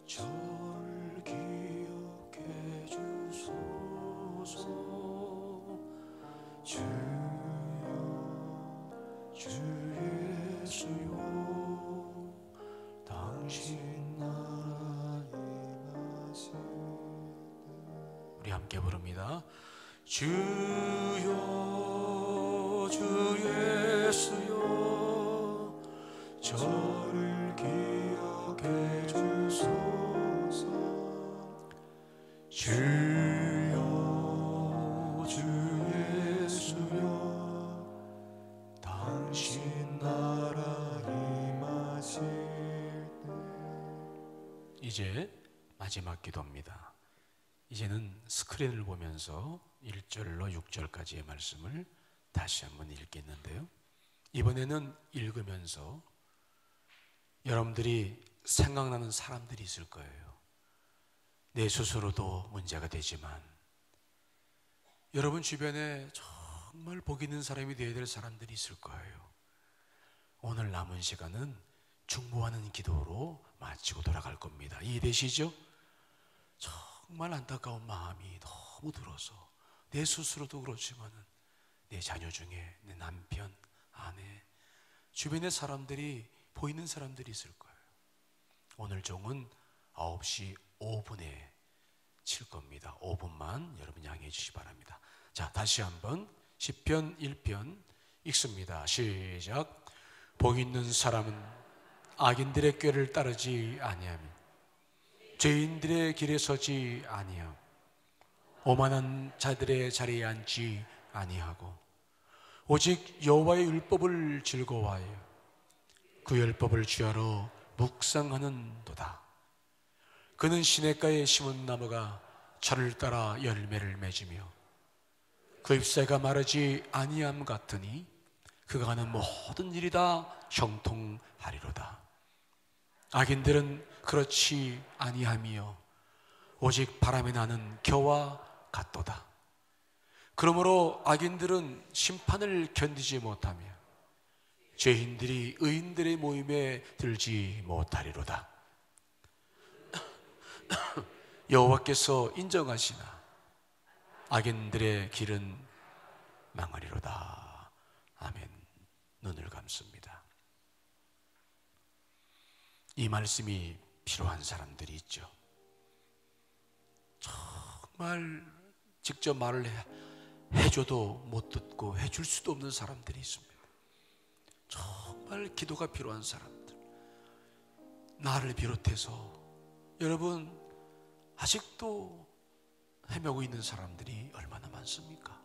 저를 기억해 주소서. 주여 주 예수여 당신 나라 임하실 때 우리 함께 부릅니다. 주여 주 예수여 저를 기억해 주소서. 주여 주 예수여 당신 나라 임하실 때 이제 마지막 기도입니다. 이제는 스크린을 보면서 1절로 6절까지의 말씀을 다시 한번 읽겠는데요, 이번에는 읽으면서 여러분들이 생각나는 사람들이 있을 거예요. 내 스스로도 문제가 되지만 여러분 주변에 정말 복 있는 사람이 되어야 될 사람들이 있을 거예요. 오늘 남은 시간은 중보하는 기도로 마치고 돌아갈 겁니다. 이해되시죠? 정말 안타까운 마음이 너무 들어서 내 스스로도 그렇지만 내 자녀 중에 내 남편, 아내, 주변의 사람들이 보이는 사람들이 있을 거예요. 오늘 종은 9시 5분에 칠 겁니다. 5분만 여러분 양해해 주시기 바랍니다. 자, 다시 한번 시편 1편 읽습니다. 시작. 복 있는 사람은 악인들의 꾀를 따르지 아니하며 죄인들의 길에 서지 아니하고 오만한 자들의 자리에 앉지 아니하고 오직 여호와의 율법을 즐거워하여 그 율법을 주야로 묵상하는도다. 그는 시냇가에 심은 나무가 철을 따라 열매를 맺으며 그 잎새가 마르지 아니함 같으니 그가 하는 모든 일이 다 형통하리로다. 악인들은 그렇지 아니하며 오직 바람에 나는 겨와 같도다. 그러므로 악인들은 심판을 견디지 못하며 죄인들이 의인들의 모임에 들지 못하리로다. 여호와께서 인정하시나 악인들의 길은 망하리로다. 아멘. 눈을 감습니다. 이 말씀이 필요한 사람들이 있죠. 정말 직접 말을 해줘도 못 듣고 해줄 수도 없는 사람들이 있습니다. 정말 기도가 필요한 사람들, 나를 비롯해서 여러분 아직도 헤매고 있는 사람들이 얼마나 많습니까?